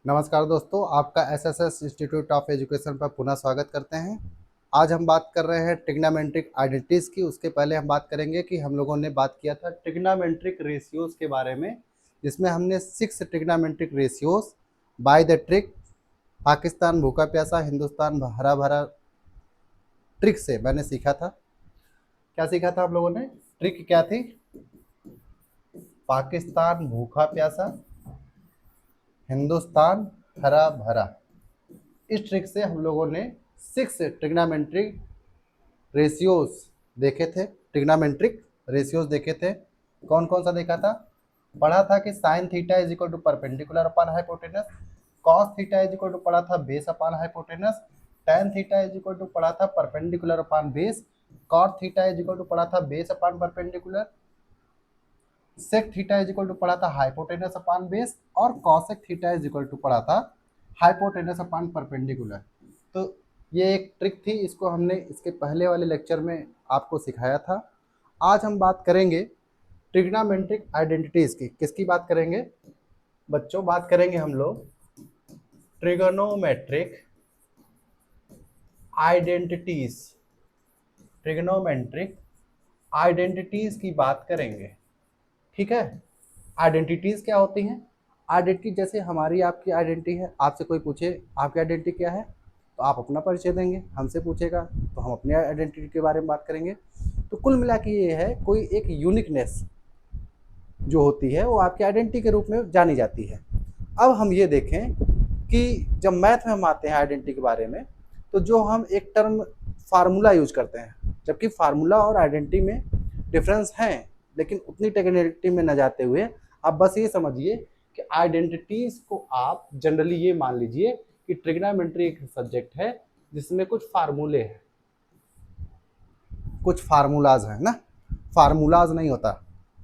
नमस्कार दोस्तों, आपका एसएसएस इंस्टीट्यूट ऑफ एजुकेशन पर पुनः स्वागत करते हैं। आज हम बात कर रहे हैं ट्रिग्नोमेट्रिक आइडेंटिटीज़ की। उसके पहले हम बात करेंगे कि हम लोगों ने बात किया था ट्रिग्नोमेट्रिक रेशियोज़ के बारे में, जिसमें हमने 6 trigonometric ratios by the trick, Pakistan भूखा प्यासा, हिंदुस्तान हरा भरा ट्रिक से मैंने सीखा था। क्या सीखा था हम लोगों ने? ट्रिक क्या थी? पाकिस्तान भूखा प्यासा, हिंदुस्तान हरा भरा। इस ट्रिक से हम लोगों ने 6 ट्रिग्नोमेट्रिक रेशियोज देखे थे। ट्रिग्नोमेट्रिक रेशियोज देखे थे। कौन कौन सा देखा था? पढ़ा था कि sine theta is equal to perpendicular upon hypotenuse, cos theta is equal to पढ़ा था base upon hypotenuse, tan theta is equal to पढ़ा था perpendicular upon base, cot theta is equal to पढ़ा था base upon perpendicular, sec theta is equal to पढ़ा था hypotenuse upon base, और cosec theta is equal to पढ़ा था hypotenuse upon perpendicular. तो ये एक ट्रिक थी, इसको हमने इसके पहले वाले लेक्चर में आपको सिखाया था। आज हम बात करेंगे ट्रिग्नोमेट्रिक आइडेंटिटीज की। किसकी बात करेंगे बच्चों? बात करेंगे हम लोग ट्रिग्नोमेट्रिक आइडेंटिटीज। ट्रिग्नोमेट्रिक आइडेंटिटीज की बात करेंगे, ठीक है। आइडेंटिटीज क्या होती हैं? आइडेंटिटी जैसे हमारी आपकी आइडेंटिटी है। आपसे कोई पूछे आपकी आइडेंटिटी क्या है, तो आप अपना परिचय देंगे। हमसे पूछेगा तो हम अपने आइडेंटिटी के बारे में बात करेंगे। तो कुल मिला के ये है, कोई एक यूनिकनेस जो होती है वो आपकी आइडेंटिटी के रूप में जानी जाती है। अब हम ये देखें कि जब मैथ में हम आते हैं आइडेंटिटी के बारे में, तो जो हम एक टर्म फार्मूला यूज करते हैं, जबकि फार्मूला और आइडेंटिटी में डिफरेंस हैं, लेकिन उतनी टेक्निकलिटी में न जाते हुए आप बस ये समझिए कि आइडेंटिटीज को आप जनरली ये मान लीजिए कि ट्रिग्नोमेट्री एक सब्जेक्ट है जिसमें कुछ फार्मूले हैं, कुछ फार्मूलाज हैं ना। फार्मूलाज नहीं होता।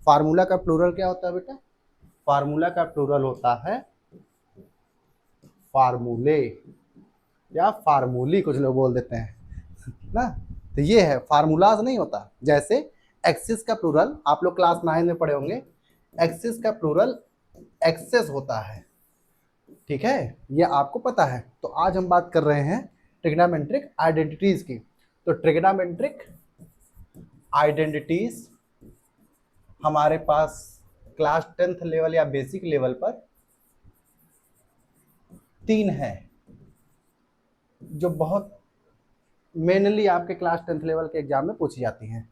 फार्मूला का प्लूरल क्या होता है बेटा? फार्मूला का प्लूरल होता है फार्मूले, या फार्मूली कुछ लोग बोल देते हैं ना। तो ये है, फार्मूलाज नहीं होता। जैसे एक्सिस का प्लूरल आप लोग क्लास 9 में पढ़े होंगे, एक्सिस का प्लूरल एक्सेस होता है, ठीक है, ये आपको पता है। तो आज हम बात कर रहे हैं ट्रिग्नोमेट्रिक आइडेंटिटीज की। तो ट्रिग्नोमेट्रिक आइडेंटिटीज हमारे पास क्लास 10th लेवल या बेसिक लेवल पर 3 है, जो बहुत मेनली आपके क्लास 10th लेवल के एग्जाम में पूछी जाती हैं।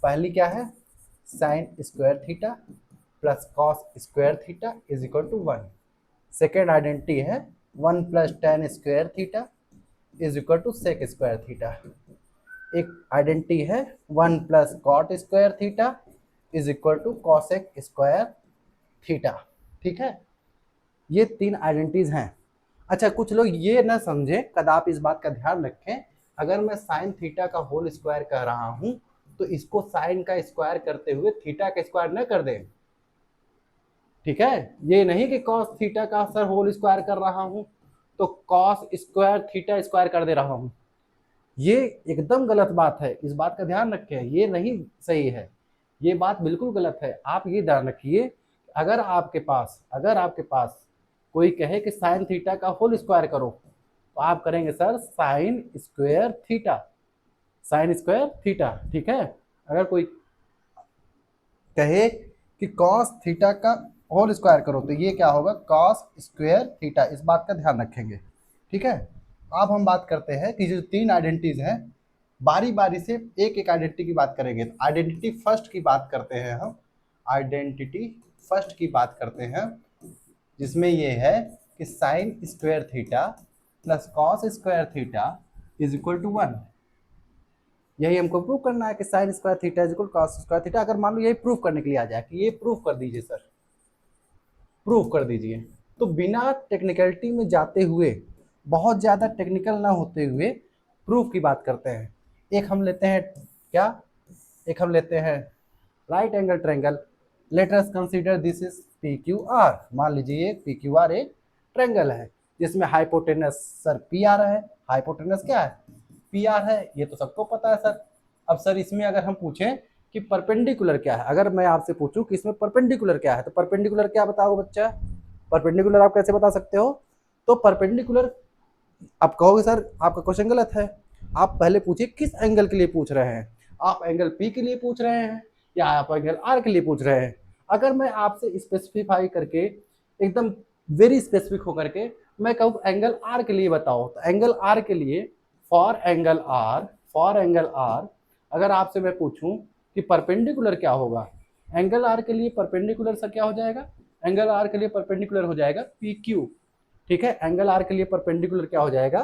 पहली क्या है? Sine square theta plus cos square theta is equal to 1। Second identity है 1 plus tan square theta is equal to sec square theta. एक आइडेंटिटी है 1 plus cot square theta is equal to cosec square theta, ठीक है। ये 3 identities हैं। अच्छा, कुछ लोग ये ना समझे, कदाप इस बात का ध्यान रखें, अगर मैं साइन थीटा का होल स्क्वायर कह रहा हूं तो इसको साइन का स्क्वायर करते हुए थीटा का स्क्वायर न कर दें, ठीक है। ये नहीं कि कॉस थीटा का सर होल स्क्वायर कर रहा हूं तो कॉस स्क्वायर थीटा स्क्वायर कर दे रहा हूं। ये एकदम गलत बात है, इस बात का ध्यान रखें, ये नहीं सही है, ये बात बिल्कुल गलत है। आप ये ध्यान रखिए, अगर आपके पास कोई कहे कि साइन थीटा का होल स्क्वायर करो, तो आप करेंगे sir sign square theta, sine square theta, ठीक है। अगर कोई कहे कि कॉस थीटा का होल स्क्वायर करो तो ये क्या होगा? Cos square theta. इस बात का ध्यान रखेंगे, ठीक है। अब हम बात करते हैं कि जो 3 आइडेंटिटीज हैं, बारी बारी से एक एक आइडेंटिटी की बात करेंगे। तो आइडेंटिटी फर्स्ट की बात करते हैं हम, आइडेंटिटी फर्स्ट की बात करते हैं, जिसमें ये है कि sine square theta plus cos square theta is equal to 1। यही हमको प्रूव करना है कि sine square theta is equal cos square theta. अगर मान लो यही प्रूव करने के लिए आ जाए कि ये प्रूव कर दीजिए सर, प्रूव कर दीजिए, तो बिना टेक्निकलिटी में जाते हुए, बहुत ज़्यादा टेक्निकल ना होते हुए प्रूफ की बात करते हैं। एक हम लेते हैं क्या? एक हम लेते हैं right angle triangle. Let us consider this is P Q R. मान लीजिए पी क्यू आर एक ट्रायंगल है जिसमें हाइपोटेनस सर पी आर है। हाइपोटेनस क्या है? पी आर है, ये तो सबको पता है सर। अब सर इसमें अगर हम पूछें कि परपेंडिकुलर क्या है, अगर मैं आपसे पूछूं कि इसमें परपेंडिकुलर क्या है, तो परपेंडिकुलर क्या बताओ बच्चा? परपेंडिकुलर आप कैसे बता सकते हो? तो परपेंडिकुलर आप कहोगे सर आपका क्वेश्चन गलत है, आप पहले पूछिए किस एंगल के लिए पूछ रहे हैं, आप एंगल पी के लिए पूछ रहे हैं या आप एंगल आर के लिए पूछ रहे हैं। अगर मैं आपसे स्पेसिफाई करके एकदम वेरी स्पेसिफिक होकर के मैं कहूँ एंगल आर के लिए बताओ, तो एंगल आर के लिए फॉर एंगल आर अगर आपसे मैं पूछूं कि परपेंडिकुलर क्या होगा, एंगल आर के लिए परपेंडिकुलर सर क्या हो जाएगा, एंगल आर के लिए परपेंडिकुलर हो जाएगा पी क्यू। ठीक है, एंगल आर के लिए परपेंडिकुलर क्या हो जाएगा,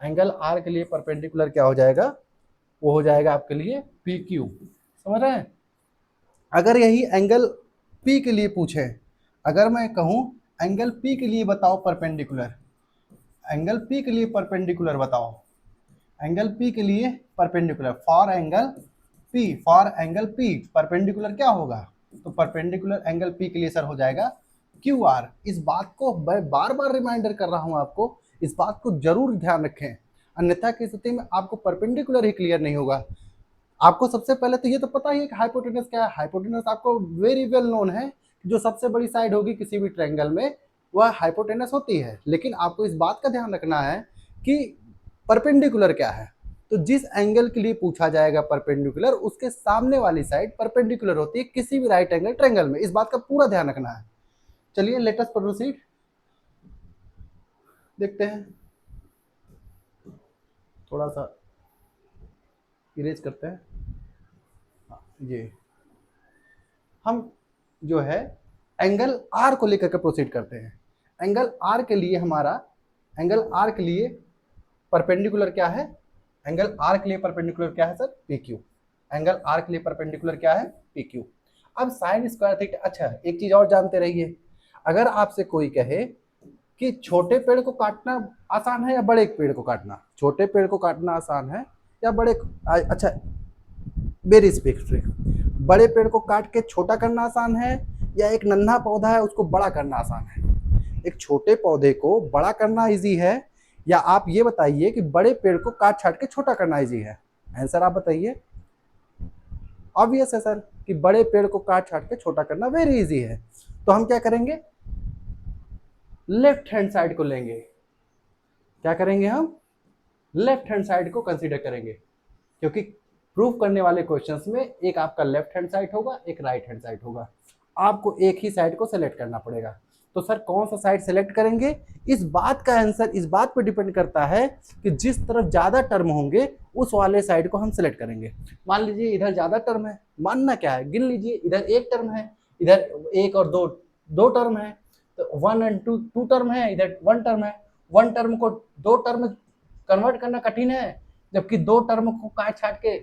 एंगल आर के लिए परपेंडिकुलर क्या हो जाएगा, वो हो जाएगा आपके लिए पी क्यू। समझ रहे हैं? अगर यही एंगल पी के लिए पूछे, अगर मैं कहूं एंगल पी के लिए बताओ परपेंडिकुलर, एंगल पी के लिए परपेंडिकुलर बताओ, एंगल पी के लिए perpendicular for angle P perpendicular क्या होगा, तो परपेंडिकुलर एंगल पी के लिए सर हो जाएगा क्यू आर। इस बात को मैं बार बार रिमाइंडर कर रहा हूं आपको, इस बात को जरूर ध्यान रखें, अन्यथा की स्थिति में आपको परपेंडिकुलर ही क्लियर नहीं होगा। आपको सबसे पहले तो ये तो पता ही है कि हाइपोटेनस क्या है, हाइपोटेनस आपको वेरी वेल नोन है, जो सबसे बड़ी साइड होगी किसी भी ट्रायंगल में वह हाइपोटेनस होती है। लेकिन आपको इस बात का ध्यान रखना है कि परपेंडिकुलर क्या है, तो जिस एंगल के लिए पूछा जाएगा परपेंडिकुलर उसके सामने वाली साइड परपेंडिकुलर होती है किसी भी राइट एंगल ट्रायंगल में, इस बात का पूरा ध्यान रखना है। चलिए लेट अस प्रोसीड, देखते हैं, थोड़ा सा इरेज करते हैं। ये हम जो है एंगल आर को लेकर के प्रोसीड करते हैं। एंगल आर के लिए हमारा, एंगल आर के लिए परपेंडिकुलर क्या है, एंगल आर के लिए परपेंडिकुलर क्या है sir, P Q. Angle R के लिए परपेंडिकुलर क्या है, पी क्यू। अब साइन स्क्वायर थीटा, अच्छा एक चीज और जानते रहिए, अगर आपसे कोई कहे कि छोटे पेड़ को काटना आसान है या बड़े पेड़ को काटना, छोटे पेड़ को काटना आसान है या बड़े, अच्छा वेरी स्पेसिफिक, बड़े पेड़ को काट के छोटा करना आसान है या एक नन्हा पौधा है उसको बड़ा करना आसान है, एक छोटे पौधे को बड़ा करना इजी है या आप ये बताइए कि बड़े पेड़ को काट छाट के छोटा करना इजी है, आंसर आप बताइए। ऑब्वियस है सर कि बड़े पेड़ को काट छाट के छोटा करना वेरी इजी है, तो हम क्या करेंगे, लेफ्ट हैंड साइड को लेंगे, क्या करेंगे हम, लेफ्ट हैंड साइड को कंसीडर करेंगे, क्योंकि प्रूफ करने वाले क्वेश्चंस में एक आपका लेफ्ट हैंड साइड होगा एक राइट हैंड साइड होगा, आपको एक ही साइड को सेलेक्ट करना पड़ेगा। तो सर कौन सा साइड सेलेक्ट करेंगे, इस बात का आंसर इस बात पर डिपेंड करता है कि जिस तरफ ज्यादा टर्म होंगे उस वाले साइड को हम सेलेक्ट करेंगे। मान लीजिए इधर ज्यादा टर्म है, मानना क्या है, गिन लीजिए, इधर एक टर्म है, इधर एक और दो टर्म है, तो 1 और 2 टर्म है, इधर 1 टर्म है, 1 टर्म को 2 टर्म कन्वर्ट करना कठिन है, जबकि 2 टर्म को काट छाट के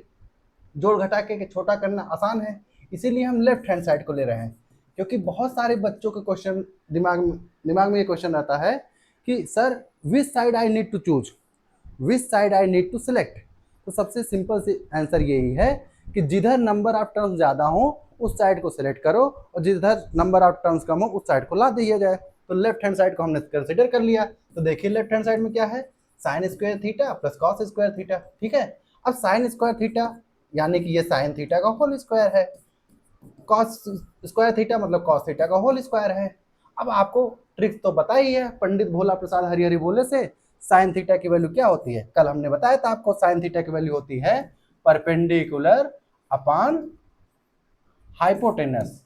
जोड़ घटा के छोटा करना आसान है, इसीलिए हम लेफ्ट हैंड साइड को ले रहे हैं। क्योंकि बहुत सारे बच्चों के क्वेश्चन दिमाग में ये क्वेश्चन आता है कि sir which side I need to choose, which side I need to select, तो सबसे सिंपल सी आंसर यही है कि जिधर नंबर ऑफ टर्म्स ज़्यादा हो उस साइड को सिलेक्ट करो और जिधर नंबर ऑफ टर्म्स कम हो उस साइड को ला दिया जाए। तो लेफ्ट हैंड साइड को हमने कंसिडर कर लिया, तो देखिए लेफ्ट हैंड साइड में क्या है, sine square theta plus cos square theta. ठीक है, अब साइन स्क्वायर थीटा यानी कि ये साइन थीटा का होल स्क्वायर है, कॉस स्क्वायर थीटा मतलब कॉस थीटा का होल स्क्वायर है। अब आपको ट्रिक्स तो पता ही है, पंडित भोला प्रसाद हरिहरी बोले से साइन थीटा की वैल्यू क्या होती है, कल हमने बताया था आपको, साइन थीटा की वैल्यू होती है perpendicular upon hypotenuse,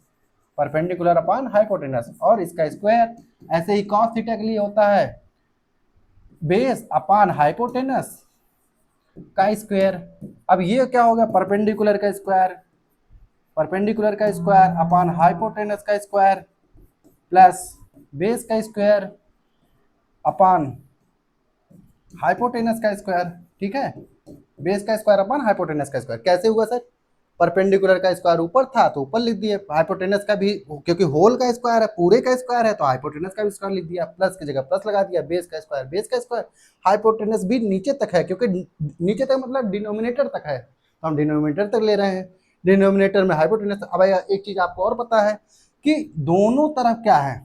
perpendicular upon hypotenuse, और इसका स्क्वायर। ऐसे ही कॉस थीटा के लिए होता है बेस अपॉन हाइपोटेनस का स्क्वायर। अब ये क्या हो गया, परपेंडिकुलर का स्क्वायर, परपेंडिकुलर का स्क्वायर अपॉन हाइपोटेनस का स्क्वायर प्लस बेस का स्क्वायर अपॉन हाइपोटेनस का स्क्वायर। ठीक है, बेस का स्क्वायर अपॉन हाइपोटेनस का स्क्वायर। कैसे हुआ सर, परपेंडिकुलर का स्क्वायर ऊपर था तो ऊपर लिख दिए, हाइपोटेनस का भी क्योंकि होल का स्क्वायर है, पूरे का स्क्वायर है, तो हाइपोटेनस का भी स्क्वायर लिख दिया, प्लस की जगह प्लस लगा दिया, बेस का स्क्वायर, हाइपोटेनस भी नीचे तक है क्योंकि नीचे तक मतलब डिनोमिनेटर तक है, तो हम डिनोमिनेटर तक ले रहे हैं, डिनोमिनेटर में हाइपोटेनस। अब एक चीज आपको और पता है कि दोनों तरफ क्या है,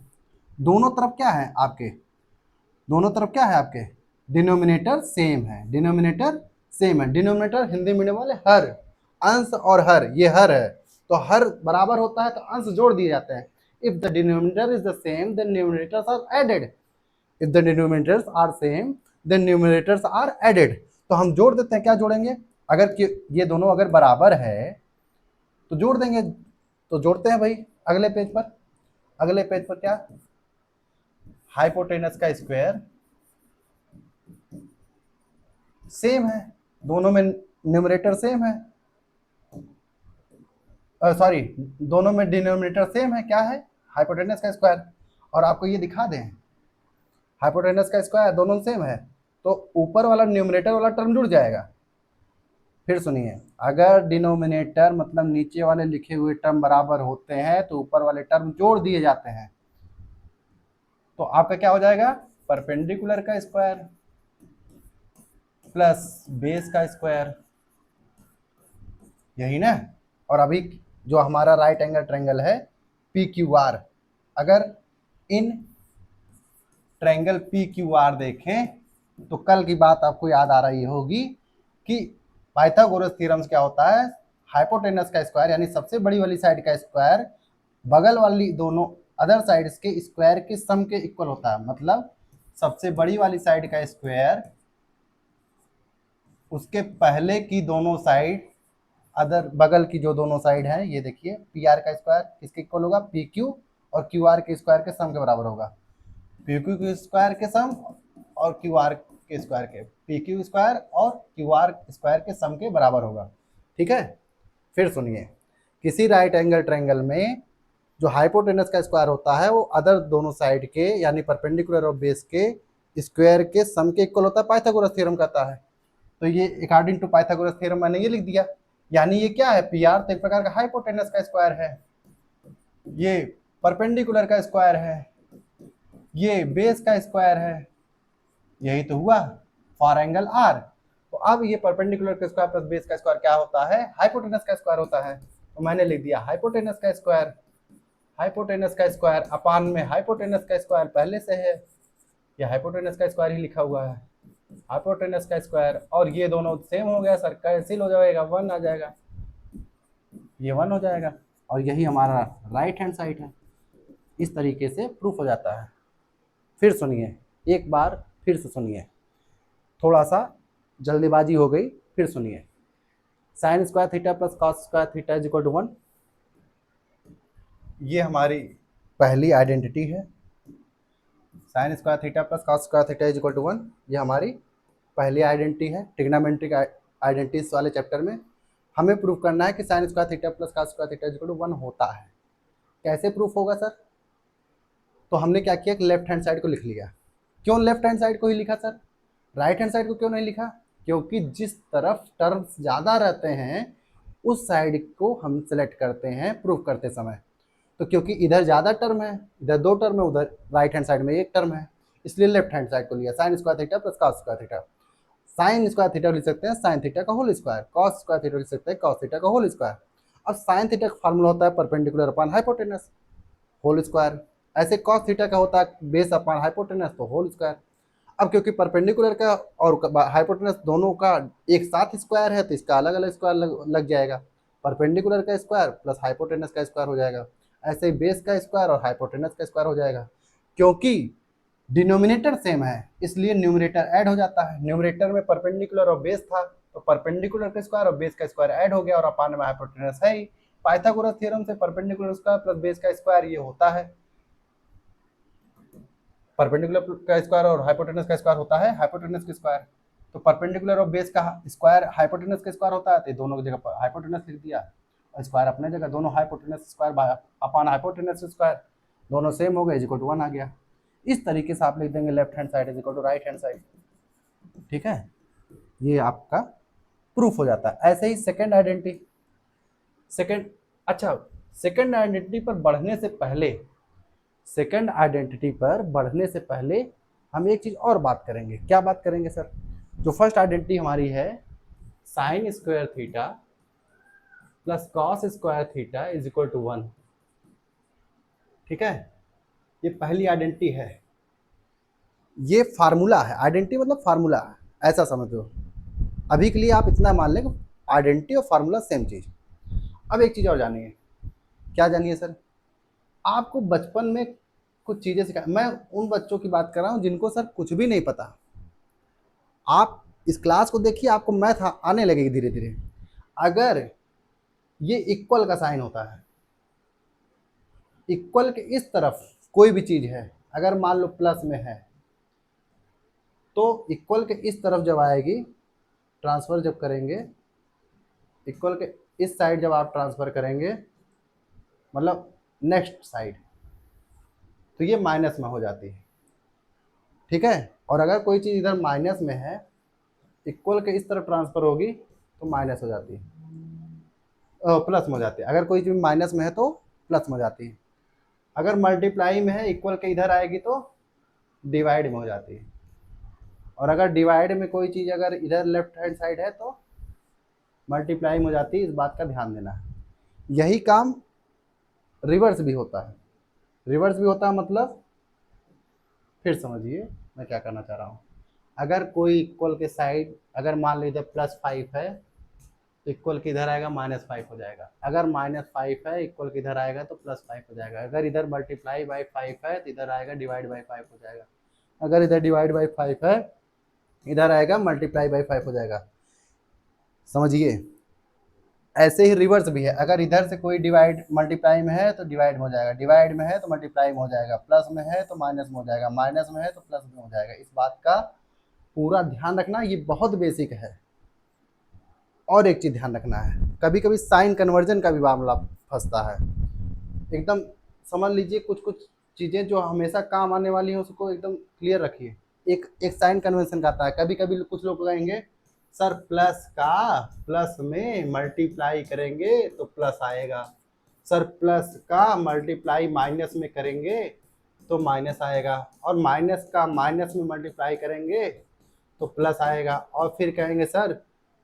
दोनों तरफ क्या है आपके, दोनों तरफ क्या है आपके, डिनोमिनेटर सेम है, डिनोमिनेटर सेम है। डिनोमिनेटर हिंदी मीडियम वाले हर, अंश और हर, ये हर है, तो हर बराबर होता है तो अंश जोड़ दिए जाते हैं, if the denominator is the same then numerators are added. If the denominators are same then numerators are added. तो हम जोड़ देते हैं, क्या जोड़ेंगे, अगर ये दोनों अगर बराबर है तो जोड़ देंगे। तो जोड़ते हैं भाई अगले पेज पर। अगले पेज पर क्या, हाइपोटेनस का स्क्वायर सेम है, दोनों में न्यूमरेटर सेम है, सॉरी दोनों में डिनोमिनेटर सेम है, क्या है, हाइपोटेनस का स्क्वायर। और आपको ये दिखा दें, हाइपोटेनस का स्क्वायर दोनों सेम है तो ऊपर वाला न्यूमरेटर वाला टर्म जुड़ जाएगा। फिर सुनिए, अगर डिनोमिनेटर मतलब नीचे वाले लिखे हुए टर्म बराबर होते हैं तो ऊपर वाले टर्म जोड़ दिए जाते हैं। तो आपका क्या हो जाएगा, परपेंडिकुलर का स्क्वायर प्लस बेस का स्क्वायर, यही ना। और अभी जो हमारा राइट एंगल ट्रायंगल है पी क्यू आर, अगर in triangle P Q R देखें तो कल की बात आपको याद आ रही होगी कि पाइथागोरस थ्योरम्स क्या होता है, हाइपोटेनस का स्क्वायर यानी सबसे बड़ी वाली साइड का स्क्वायर बगल वाली दोनों अदर साइड्स के स्क्वायर के सम के इक्वल होता है। मतलब सबसे बड़ी वाली साइड का स्क्वायर उसके पहले की दोनों साइड, अदर बगल की जो दोनों साइड हैं, ये देखिए पी आर का स्क्वायर किसके इक्वल होगा, पी क्यू और क्यू आर के स्क्वायर के सम के बराबर होगा। पी क्यू के स्क्वायर के सम और क्यू आर के स्क्वायर के, पी क्यू स्क्वायर और क्यू आर स्क्वायर के सम के बराबर होगा। ठीक है, फिर सुनिए, किसी राइट एंगल ट्रायंगल में जो हाइपोटेनस का स्क्वायर होता है वो अदर दोनों साइड के यानी परपेंडिकुलर और बेस के स्क्वायर के सम के इक्वल होता है, पाइथागोरस थ्योरम कहता है। तो ये अकॉर्डिंग टू पाइथागोरस थ्योरम मैंने ये लिख दिया, यानी ये क्या है, पी आर तो एक प्रकार का हाइपोटेनस का स्क्वायर है, ये परपेंडिकुलर का स्क्वायर है, ये बेस का स्क्वायर है, यही तो हुआ फॉर एंगल आर। तो अब ये परपेंडिकुलर का स्क्वायर प्लस बेस का स्क्वायर क्या होता है, हाइपोटेनस का स्क्वायर होता है। तो मैंने लिख दिया हाइपोटेनस का स्क्वायर, हाइपोटेनस का स्क्वायर अपान में हाइपोटेनस का स्क्वायर पहले से है, ये हाइपोटेनस का स्क्वायर ही लिखा हुआ है, हाइपोटेनस का स्क्वायर, और ये दोनों सेम हो गया सर, कैंसिल हो जाएगा, 1 आ जाएगा, ये 1 हो जाएगा, और यही हमारा राइट हैंड साइड है। इस तरीके से प्रूफ हो जाता है। फिर सुनिए, एक बार फिर से सुनिए, थोड़ा सा जल्दीबाजी हो गई, फिर सुनिए, sine square theta plus cos square theta is equal to 1, ये हमारी पहली आइडेंटिटी है। Sine square theta plus cos square theta is equal to 1, ये हमारी पहली आइडेंटिटी है। ट्रिग्नोमेट्रिक आइडेंटिटीज वाले चैप्टर में हमें प्रूफ करना है कि sine square theta plus cos square theta is equal to 1 होता है। कैसे प्रूफ होगा सर, तो हमने क्या किया कि लेफ्ट हैंड साइड को लिख लिया। क्यों लेफ्ट हैंड साइड को ही लिखा सर, राइट हैंड साइड को क्यों नहीं लिखा, क्योंकि जिस तरफ टर्म्स ज़्यादा रहते हैं उस साइड को हम सेलेक्ट करते हैं प्रूफ करते समय। तो क्योंकि इधर ज़्यादा टर्म है, इधर 2 टर्म है, उधर राइट हैंड साइड में 1 टर्म है, इसलिए लेफ्ट हैंड साइड को लिया। Sine square theta plus cos square theta, sine square theta लिख सकते हैं साइन थीटा का whole square, cos square theta लिख सकते हैं कॉस थीटा का होल स्क्वायर। अब साइन थीटा का फार्मूला होता है perpendicular upon hypotenuse whole square, ऐसे कॉस थीटा का होता है बेस अपॉन हाइपोटेनस तो होल स्क्वायर। अब क्योंकि परपेंडिकुलर का और हाइपोटेनस दोनों का एक साथ स्क्वायर है तो इसका अलग अलग स्क्वायर लग जाएगा, परपेंडिकुलर का स्क्वायर प्लस हाइपोटेनस का स्क्वायर हो जाएगा, ऐसे ही बेस का स्क्वायर और हाइपोटेनस का स्क्वायर हो जाएगा। क्योंकि डिनोमिनेटर सेम है इसलिए न्यूमरेटर ऐड हो जाता है, न्यूमरेटर में परपेंडिकुलर और बेस था तो परपेंडिकुलर का स्क्वायर और बेस का स्क्वायर ऐड हो गया और अपान में हाइपोटेनस है ही। पाइथागोरस थ्योरम से परपेंडिकुलर स्क्वायर प्लस बेस का स्क्वायर ये होता है, परपेंडिकुलर का स्क्वायर और हाइपोटेनस का स्क्वायर होता है हाइपोटेनस का स्क्वायर। तो परपेंडिकुलर और बेस का स्क्वायर हाइपोटेनस का स्क्वायर होता है, तो दोनों की जगह पर हाइपोटेनस लिख दिया और स्क्वायर अपने जगह, दोनों hypotenuse square upon hypotenuse square दोनों सेम हो गए, इक्वल टू 1 आ गया। इस तरीके से आप लिख देंगे left hand side is equal to right hand side. ठीक है, ये आपका प्रूफ हो जाता है। ऐसे ही सेकंड आइडेंटिटी, सेकंड आइडेंटिटी पर बढ़ने से पहले, सेकंड आइडेंटिटी पर बढ़ने से पहले हम एक चीज़ और बात करेंगे। क्या बात करेंगे सर, जो फर्स्ट आइडेंटिटी हमारी है sine square theta plus cos square theta is equal to 1। ठीक है, ये पहली आइडेंटिटी है, ये फार्मूला है, आइडेंटिटी मतलब फार्मूला है, ऐसा समझ लो। अभी के लिए आप इतना मान लें आइडेंटिटी और फार्मूला सेम चीज़। अब एक चीज़ और जानिए, क्या जानिए सर, आपको बचपन में कुछ चीज़ें सिखा, मैं उन बच्चों की बात कर रहा हूँ जिनको सर कुछ भी नहीं पता। आप इस क्लास को देखिए, आपको मैथ आने लगेगी धीरे धीरे। अगर ये इक्वल का साइन होता है, इक्वल के इस तरफ कोई भी चीज़ है, अगर मान लो प्लस में है तो इक्वल के इस तरफ जब आएगी, ट्रांसफ़र जब करेंगे, इक्वल के इस साइड जब आप ट्रांसफ़र करेंगे, मतलब नेक्स्ट साइड, तो ये माइनस में हो जाती है, ठीक है। और अगर कोई चीज़ इधर माइनस में है, इक्वल के इस तरफ ट्रांसफ़र होगी तो माइनस हो जाती है, प्लस में हो जाती है। अगर कोई चीज़ माइनस में है तो प्लस में हो जाती है। अगर मल्टीप्लाई में है, इक्वल के इधर आएगी तो डिवाइड में हो जाती है। और अगर डिवाइड में कोई चीज़ अगर इधर लेफ्ट हैंड साइड है तो मल्टीप्लाई में हो जाती है। इस बात का ध्यान देना है। यही काम रिवर्स भी होता है। रिवर्स भी होता है मतलब, फिर समझिए मैं क्या करना चाह रहा हूँ। अगर कोई इक्वल के साइड, अगर मान लो इधर +5 है, इक्वल के इधर आएगा -5 हो जाएगा। अगर -5 है, इक्वल के इधर आएगा तो +5 हो जाएगा। अगर इधर मल्टीप्लाई बाई 5 है तो इधर आएगा डिवाइड बाई 5 हो जाएगा। अगर इधर डिवाइड बाई 5 है, इधर आएगा मल्टीप्लाई बाई 5 हो जाएगा। समझिए, ऐसे ही रिवर्स भी है। अगर इधर से कोई डिवाइड मल्टीप्लाई में है तो डिवाइड में हो जाएगा, डिवाइड में है तो मल्टीप्लाई में हो जाएगा, प्लस में है तो माइनस में हो जाएगा, माइनस में है तो प्लस में हो जाएगा। इस बात का पूरा ध्यान रखना, ये बहुत बेसिक है। और एक चीज़ ध्यान रखना है, कभी कभी साइन कन्वर्जन का भी मामला फंसता है। एकदम समझ लीजिए, कुछ कुछ चीज़ें जो हमेशा काम आने वाली हैं उसको एकदम क्लियर रखिए। एक एक साइन कन्वेंशन का आता है। कभी कभी कुछ लोग कहेंगे सर प्लस का प्लस में मल्टीप्लाई करेंगे तो प्लस आएगा, सर प्लस का मल्टीप्लाई माइनस में करेंगे तो माइनस आएगा, और माइनस का माइनस में मल्टीप्लाई करेंगे तो प्लस आएगा, और फिर कहेंगे सर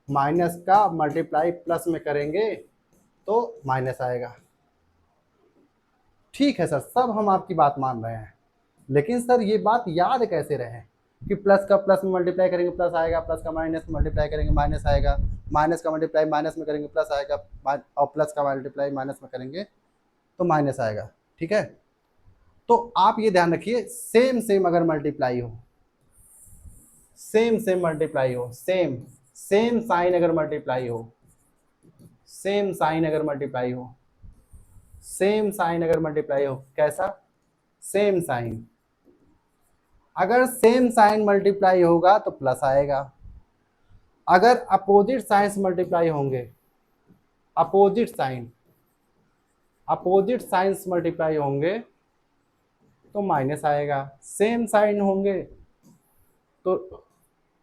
माइनस का मल्टीप्लाई प्लस में करेंगे तो माइनस आएगा। ठीक है सर, सब हम आपकी बात मान रहे हैं, लेकिन सर ये बात याद कैसे रहे कि प्लस का प्लस में मल्टीप्लाई करेंगे प्लस आएगा, प्लस का माइनस में मल्टीप्लाई करेंगे माइनस आएगा, माइनस का मल्टीप्लाई माइनस में करेंगे प्लस आएगा, और प्लस का मल्टीप्लाई माइनस में करेंगे तो माइनस आएगा। ठीक है, तो आप ये ध्यान रखिए, सेम सेम अगर मल्टीप्लाई हो, सेम सेम मल्टीप्लाई हो, सेम सेम साइन अगर मल्टीप्लाई हो, सेम साइन अगर मल्टीप्लाई हो, सेम साइन अगर मल्टीप्लाई हो, कैसा सेम साइन, अगर सेम साइन मल्टीप्लाई होगा तो प्लस आएगा। अगर अपोजिट साइंस मल्टीप्लाई होंगे, opposite sign, opposite signs multiply होंगे तो माइनस आएगा। सेम साइन होंगे तो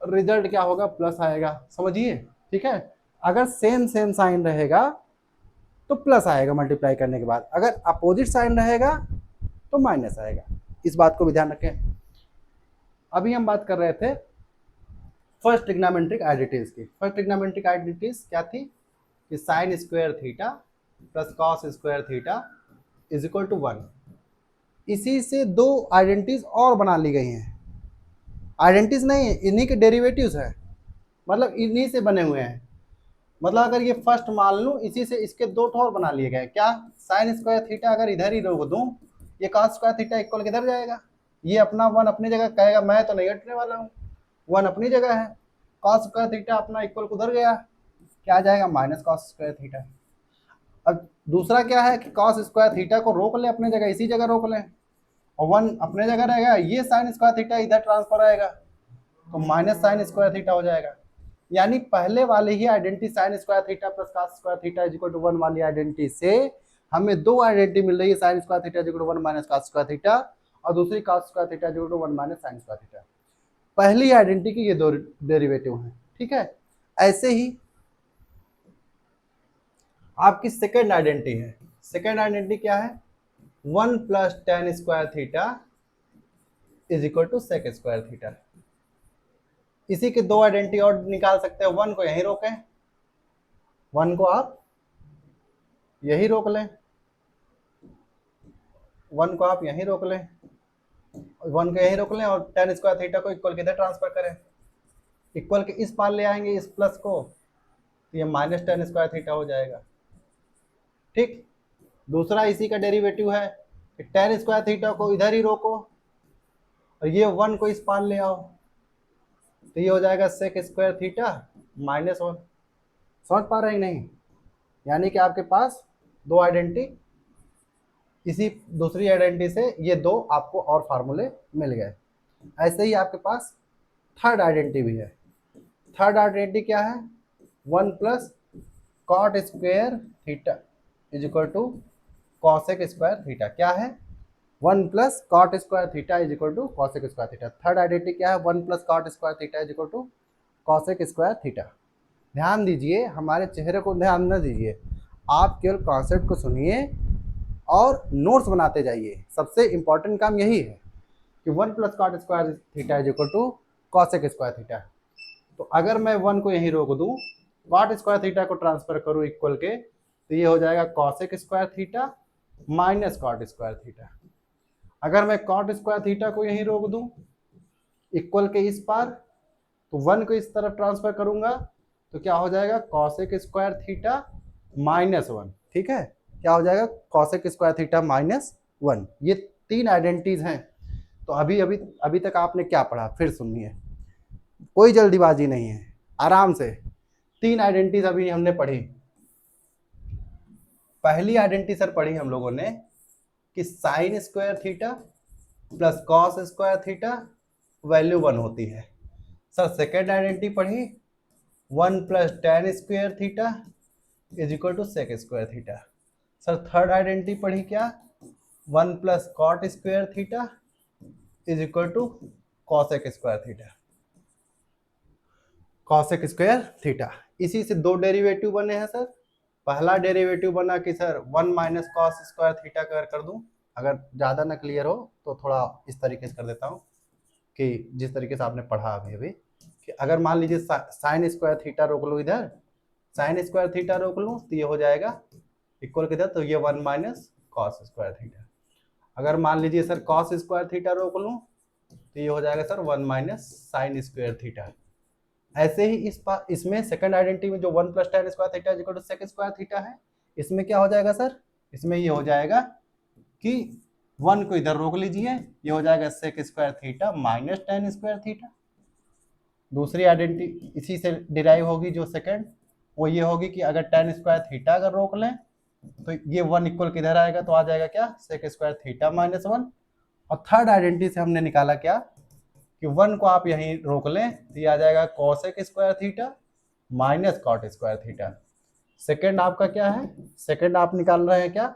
रिजल्ट क्या होगा, प्लस आएगा। समझिए, ठीक है। अगर सेम सेम साइन रहेगा तो प्लस आएगा मल्टीप्लाई करने के बाद, अगर अपोजिट साइन रहेगा तो माइनस आएगा। इस बात को भी ध्यान रखें। अभी हम बात कर रहे थे फर्स्ट ट्रिग्नोमेट्रिक आइडेंटिटीज की। फर्स्ट ट्रिग्नोमेट्रिक आइडेंटिटीज क्या थी कि sine square theta plus cos square theta is equal to 1। इसी से दो आइडेंटिटीज और बना ली गई हैं। आइडेंटिटीज नहीं है, इन्हीं के डेरिवेटिव्स है, मतलब इन्हीं से बने हुए हैं। मतलब अगर ये फर्स्ट मान लूँ, इसी से इसके दो और बना लिए गए। क्या, साइन स्क्वायर थीटा अगर इधर ही रोक दूँ, ये कॉस स्क्वायर थीटा इक्वल किधर जाएगा, ये अपना 1 अपनी जगह कहेगा, मैं तो नहीं हटने वाला हूँ, 1 अपनी जगह है, कॉस स्क्वायर थीटा अपना इक्वल उधर गया, क्या आ जाएगा माइनस कॉस स्क्वायर थीटा। अब दूसरा क्या है कि कॉस स्क्वायर थीटा को रोक ले अपने जगह, इसी जगह रोक लें, और 1 अपने जगह रहेगा, ये साइन स्क्वायर थीटा इधर ट्रांसफर आएगा तो माइनस साइन स्क्वायर थीटा हो जाएगा। यानी पहले वाले ही identity sine square theta plus cos square theta is equal to 1 वाली आइडेंटिटी से हमें दो आइडेंटिटी मिल रही है, sine square theta is equal to 1 minus cos square theta, और दूसरी cos square theta is equal to 1 minus sine square theta. पहली आइडेंटिटी की ये दो डेरिवेटिव हैं। ठीक है, ऐसे ही आपकी सेकेंड आइडेंटिटी है। सेकेंड आइडेंटिटी क्या है, 1 plus tan square theta is equal to sec square theta. इसी के दो आइडेंटिटी और निकाल सकते हैं। 1 को यहीं रोकें, 1 को आप यहीं रोक लें, 1 को आप यहीं रोक लें, 1 को यहीं रोक लें, और टेन स्क्वायर थीटा को इक्वल किधर ट्रांसफर करें, इक्वल के इस पार ले आएंगे इस प्लस को, तो ये माइनस टेन स्क्वायर थीटा हो जाएगा। ठीक, दूसरा इसी का डेरिवेटिव है कि tan स्क्वायर थीटा को इधर ही रोको और ये 1 को इस पार ले आओ, तो ये हो जाएगा सेक स्क्वायर थीटा -1। समझ पा रहे हैं नहीं? यानी कि आपके पास दो आइडेंटिटी, इसी दूसरी आइडेंटिटी से ये दो आपको और फार्मूले मिल गए। ऐसे ही आपके पास थर्ड आइडेंटिटी भी है। थर्ड आइडेंटिटी क्या है? 1 plus cot square theta is equal to cosec square theta. क्या है? 1 plus cot square theta is equal to cosec square theta. Third identity क्या है? 1 plus cot square theta is equal to cosec square theta. ध्यान दीजिए, हमारे चेहरे को ध्यान न दीजिए, आप केवल कॉन्सेप्ट को सुनिए और नोट्स बनाते जाइए। सबसे इंपॉर्टेंट काम यही है कि 1 plus cot square theta is equal to cosec square theta. तो अगर मैं 1 को यहीं रोक दूं, कॉट स्क्वायर थीटा को ट्रांसफर करूं इक्वल के, तो ये हो जाएगा cosec square theta minus cot square theta. अगर मैं कॉट स्क्वायर थीटा को यहीं रोक दूं इक्वल के इस पार, तो 1 को इस तरफ ट्रांसफर करूंगा तो क्या हो जाएगा? Cosec square theta -1। ठीक है, क्या हो जाएगा? Cosec square theta -1। ये तीन आइडेंटिटीज हैं। तो अभी तक आपने क्या पढ़ा? फिर सुनिए, कोई जल्दीबाजी नहीं है, आराम से। तीन आइडेंटिटीज अभी हमने पढ़ी। पहली आइडेंटिटी सर पढ़ी हम लोगों ने कि sine square theta plus cos square theta value 1 होती है। सर सेकेंड आइडेंटिटी पढ़ी 1 plus tan square theta is equal to sec square theta. Sir third identity पढ़ी क्या? 1 plus cot square theta is equal to cosec square theta. Cosec square theta, इसी से दो derivative बने हैं सर। पहला derivative बना कि sir 1 minus cos square theta कर दूं। अगर ज़्यादा ना क्लियर हो तो थोड़ा इस तरीके से कर देता हूँ कि जिस तरीके से आपने पढ़ा अभी कि अगर मान लीजिए साइन स्क्वायर थीटा रोक लूँ, इधर साइन स्क्वायर थीटा रोक लूँ तो ये हो जाएगा इक्वल किधर, तो ये 1 माइनस कॉस स्क्वायर थीटा। अगर मान लीजिए सर कॉस स्क्वायर थीटा रोक लूँ तो ये हो जाएगा sir 1 minus sine square theta. ऐसे ही इसमें सेकंड आइडेंटिटी में जो 1 plus tan square theta equal to sec square theta है, इसमें क्या हो जाएगा सर? इसमें ये हो जाएगा कि 1 को इधर रोक लीजिए, ये हो जाएगा sec square theta minus tan square theta. दूसरी आइडेंटिटी इसी से डिराइव होगी, जो सेकंड वो ये होगी कि अगर tan स्क्वायर थीटा अगर रोक लें तो ये 1 इक्वल किधर आएगा, तो आ जाएगा क्या? Sec square theta -1। और थर्ड आइडेंटिटी से हमने निकाला क्या कि 1 को आप यहीं रोक लें तो ये आ जाएगा cosec square theta minus cot square theta. Second आपका क्या है? सेकंड आप निकाल रहे हैं क्या?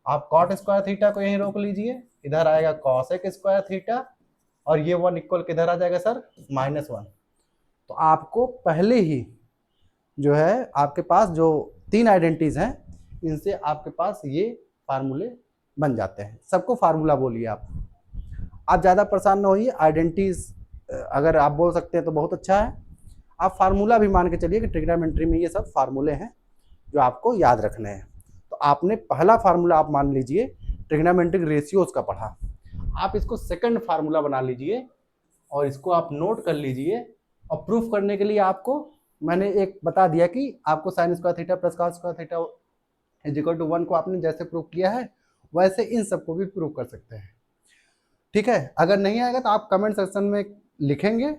आप कॉट स्क्वायर थीटा को यहीं रोक लीजिए, इधर आएगा कॉसेक स्क्वायर थीटा और ये 1 इक्वल किधर आ जाएगा सर? -1। तो आपको पहले ही जो है आपके पास जो तीन आइडेंटिटीज हैं, इनसे आपके पास ये फार्मूले बन जाते हैं। सबको फार्मूला बोलिए आप ज़्यादा परेशान न होइए। आइडेंटिटीज अगर आप बोल सकते हैं तो बहुत अच्छा है। आप फार्मूला भी मान के चलिए कि ट्रिग्नोमेट्री में ये सब फार्मूले हैं जो आपको याद रखने हैं। तो आपने पहला फार्मूला आप मान लीजिए ट्रिग्नोमेट्रिक रेशियोज का पढ़ा, आप इसको सेकंड फार्मूला बना लीजिए और इसको आप नोट कर लीजिए। और प्रूफ करने के लिए आपको मैंने एक बता दिया कि आपको sine square theta plus cos square theta is equal to 1 को आपने जैसे प्रूफ किया है वैसे इन सबको भी प्रूफ कर सकते हैं। ठीक है, अगर नहीं आएगा तो आप कमेंट सेक्शन में लिखेंगे,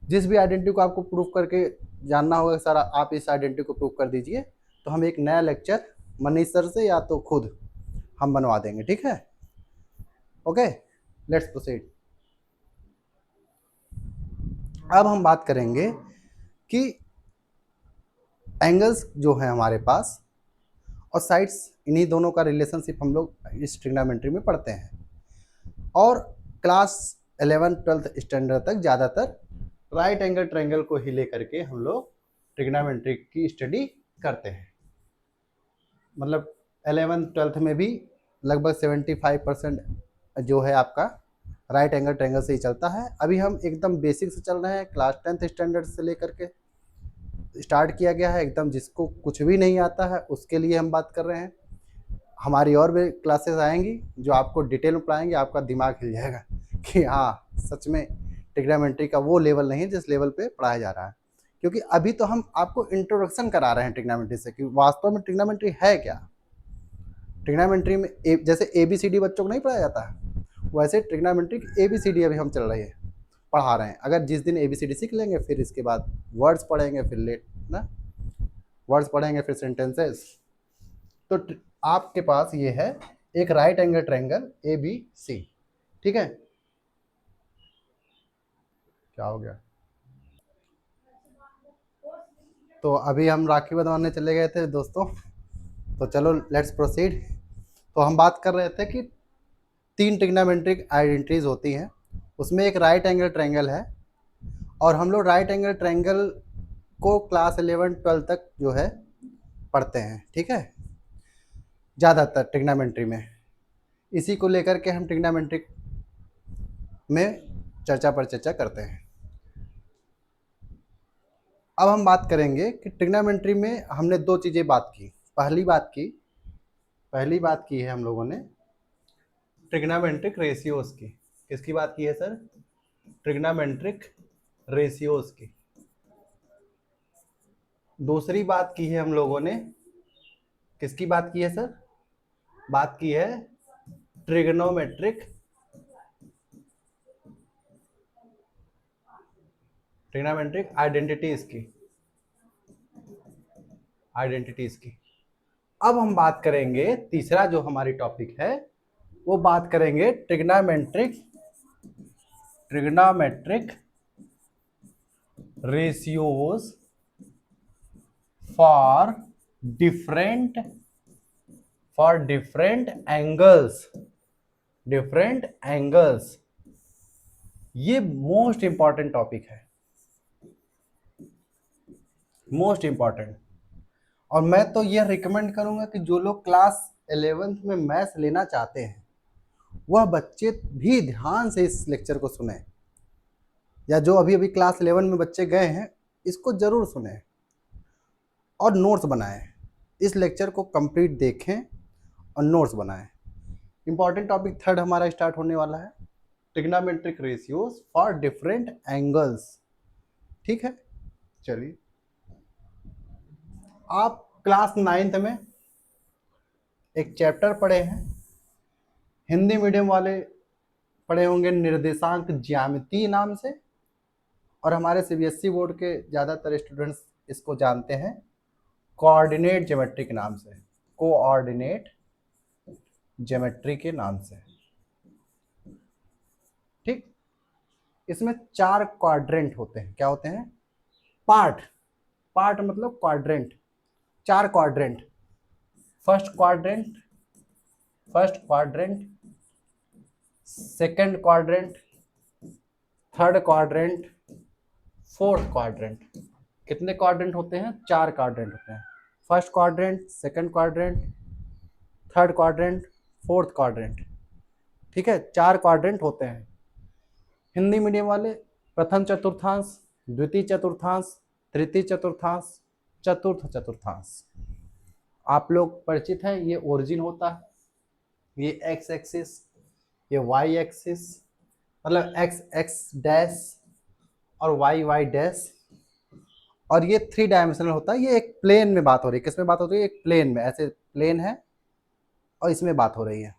जिस भी आइडेंटिटी को आपको प्रूफ करके जानना होगा सर आप इस आइडेंटिटी को प्रूफ कर दीजिए, तो हम एक नया लेक्चर मनीष सर से या तो खुद हम बनवा देंगे। ठीक है, ओके, लेट्स प्रोसीड। अब हम बात करेंगे कि एंगल्स जो है हमारे पास और साइड्स, इन्हीं दोनों का रिलेशनशिप हम लोग इस ट्रिग्नोमेट्री में पढ़ते हैं। और क्लास 11-12 स्टैंडर्ड तक ज़्यादातर राइट एंगल ट्रायंगल को ही लेकर के हम लोग ट्रिग्नोमेट्री की स्टडी करते हैं। मतलब 11-12 में भी लगभग 75% जो है आपका राइट एंगल ट्रायंगल से ही चलता है। अभी हम एकदम बेसिक से चल रहे हैं, क्लास 10th स्टैंडर्ड से लेकर के स्टार्ट किया गया है। एकदम जिसको कुछ भी नहीं आता है उसके लिए हम बात कर रहे हैं। हमारी और भी क्लासेस आएंगी जो आपको डिटेल में पढ़ाएंगे, आपका दिमाग हिल जाएगा कि हाँ सच में ट्रिग्नोमेट्री का वो लेवल नहीं है जिस लेवल पे पढ़ाया जा रहा है। क्योंकि अभी तो हम आपको इंट्रोडक्शन करा रहे हैं ट्रिग्नोमेट्री से कि वास्तव में ट्रिग्नोमेट्री है क्या। ट्रिग्नोमेट्री में जैसे ABCD बच्चों को नहीं पढ़ाया जाता है, वैसे ट्रिग्नोमेट्रिक ABCD अभी हम चल रहे हैं, पढ़ा रहे हैं। अगर जिस दिन ABCD सीख लेंगे फिर इसके बाद वर्ड्स पढ़ेंगे, फिर लेट ना वर्ड्स पढ़ेंगे, फिर सेंटेंसेस। तो आपके पास ये है एक राइट एंगल ट्रायंगल ABC, ठीक है। क्या हो गया? तो अभी हम राखी बंधवाने चले गए थे दोस्तों, तो चलो लेट्स प्रोसीड। तो हम बात कर रहे थे कि 3 ट्रिग्नोमेट्रिक आइडेंटिटीज होती हैं, उसमें एक राइट एंगल ट्रायंगल है, और हम लोग राइट एंगल ट्रायंगल को क्लास 11-12 तक जो है पढ़ते हैं, ठीक है, ज़्यादातर ट्रिग्नोमेट्री में। इसी को लेकर के हम ट्रिग्नोमेट्रिक में चर्चा पर चर्चा करते हैं। अब हम बात करेंगे कि ट्रिग्नोमेट्री में हमने 2 चीज़ें बात की। पहली बात की है हम लोगों ने ट्रिग्नोमेट्रिक रेशियोज की। किसकी बात की है सर? ट्रिग्नोमेट्रिक रेशियोज की। दूसरी बात की है हम लोगों ने, किसकी बात की है सर? बात की है ट्रिग्नोमेट्रिक आइडेंटिटीज की। अब हम बात करेंगे, तीसरा जो हमारी टॉपिक है वो बात करेंगे trigonometric ratios for different angles. ये मोस्ट इंपॉर्टेंट टॉपिक है, मोस्ट इंपॉर्टेंट। और मैं तो ये रिकमेंड करूंगा कि जो लोग क्लास 11th में मैथ्स लेना चाहते हैं वह बच्चे भी ध्यान से इस लेक्चर को सुने, या जो अभी अभी क्लास 11 में बच्चे गए हैं इसको जरूर सुने और नोट्स बनाएं। इस लेक्चर को कंप्लीट देखें और नोट्स बनाएं। इंपॉर्टेंट टॉपिक 3rd हमारा स्टार्ट होने वाला है, trigonometric ratios for different angles, ठीक है। चलिए, आप क्लास 9th में एक चैप्टर पढ़े हैं, हिंदी मीडियम वाले पढ़े होंगे निर्देशांक ज्यामिति नाम से, और हमारे CBSE बोर्ड के ज़्यादातर स्टूडेंट्स इसको जानते हैं कोऑर्डिनेट ज्योमेट्री के नाम से, कोऑर्डिनेट ज्योमेट्री के नाम से, ठीक। इसमें 4 क्वाड्रेंट होते हैं। क्या होते हैं? पार्ट मतलब quadrant, 4 quadrant. First quadrant, second quadrant, third quadrant, fourth quadrant. कितने क्वाड्रेंट होते हैं? 4 क्वाड्रेंट होते हैं। First quadrant, second quadrant, third quadrant, fourth quadrant, ठीक है, 4 क्वाड्रेंट होते हैं। हिंदी मीडियम वाले प्रथम चतुर्थांश, द्वितीय चतुर्थांश, तृतीय चतुर्थांश, चतुर्थ चतुर्थांश। आप लोग परिचित हैं, ये ओरिजिन होता है, ये एक्स एक्सिस, ये वाई एक्सिस, मतलब एक्स एक्स डैश और वाई वाई डैश, और ये 3 डायमेंशनल होता है। ये एक प्लेन में बात हो रही है। किस में बात हो रही है? एक प्लेन में, ऐसे प्लेन है और इसमें बात हो रही है।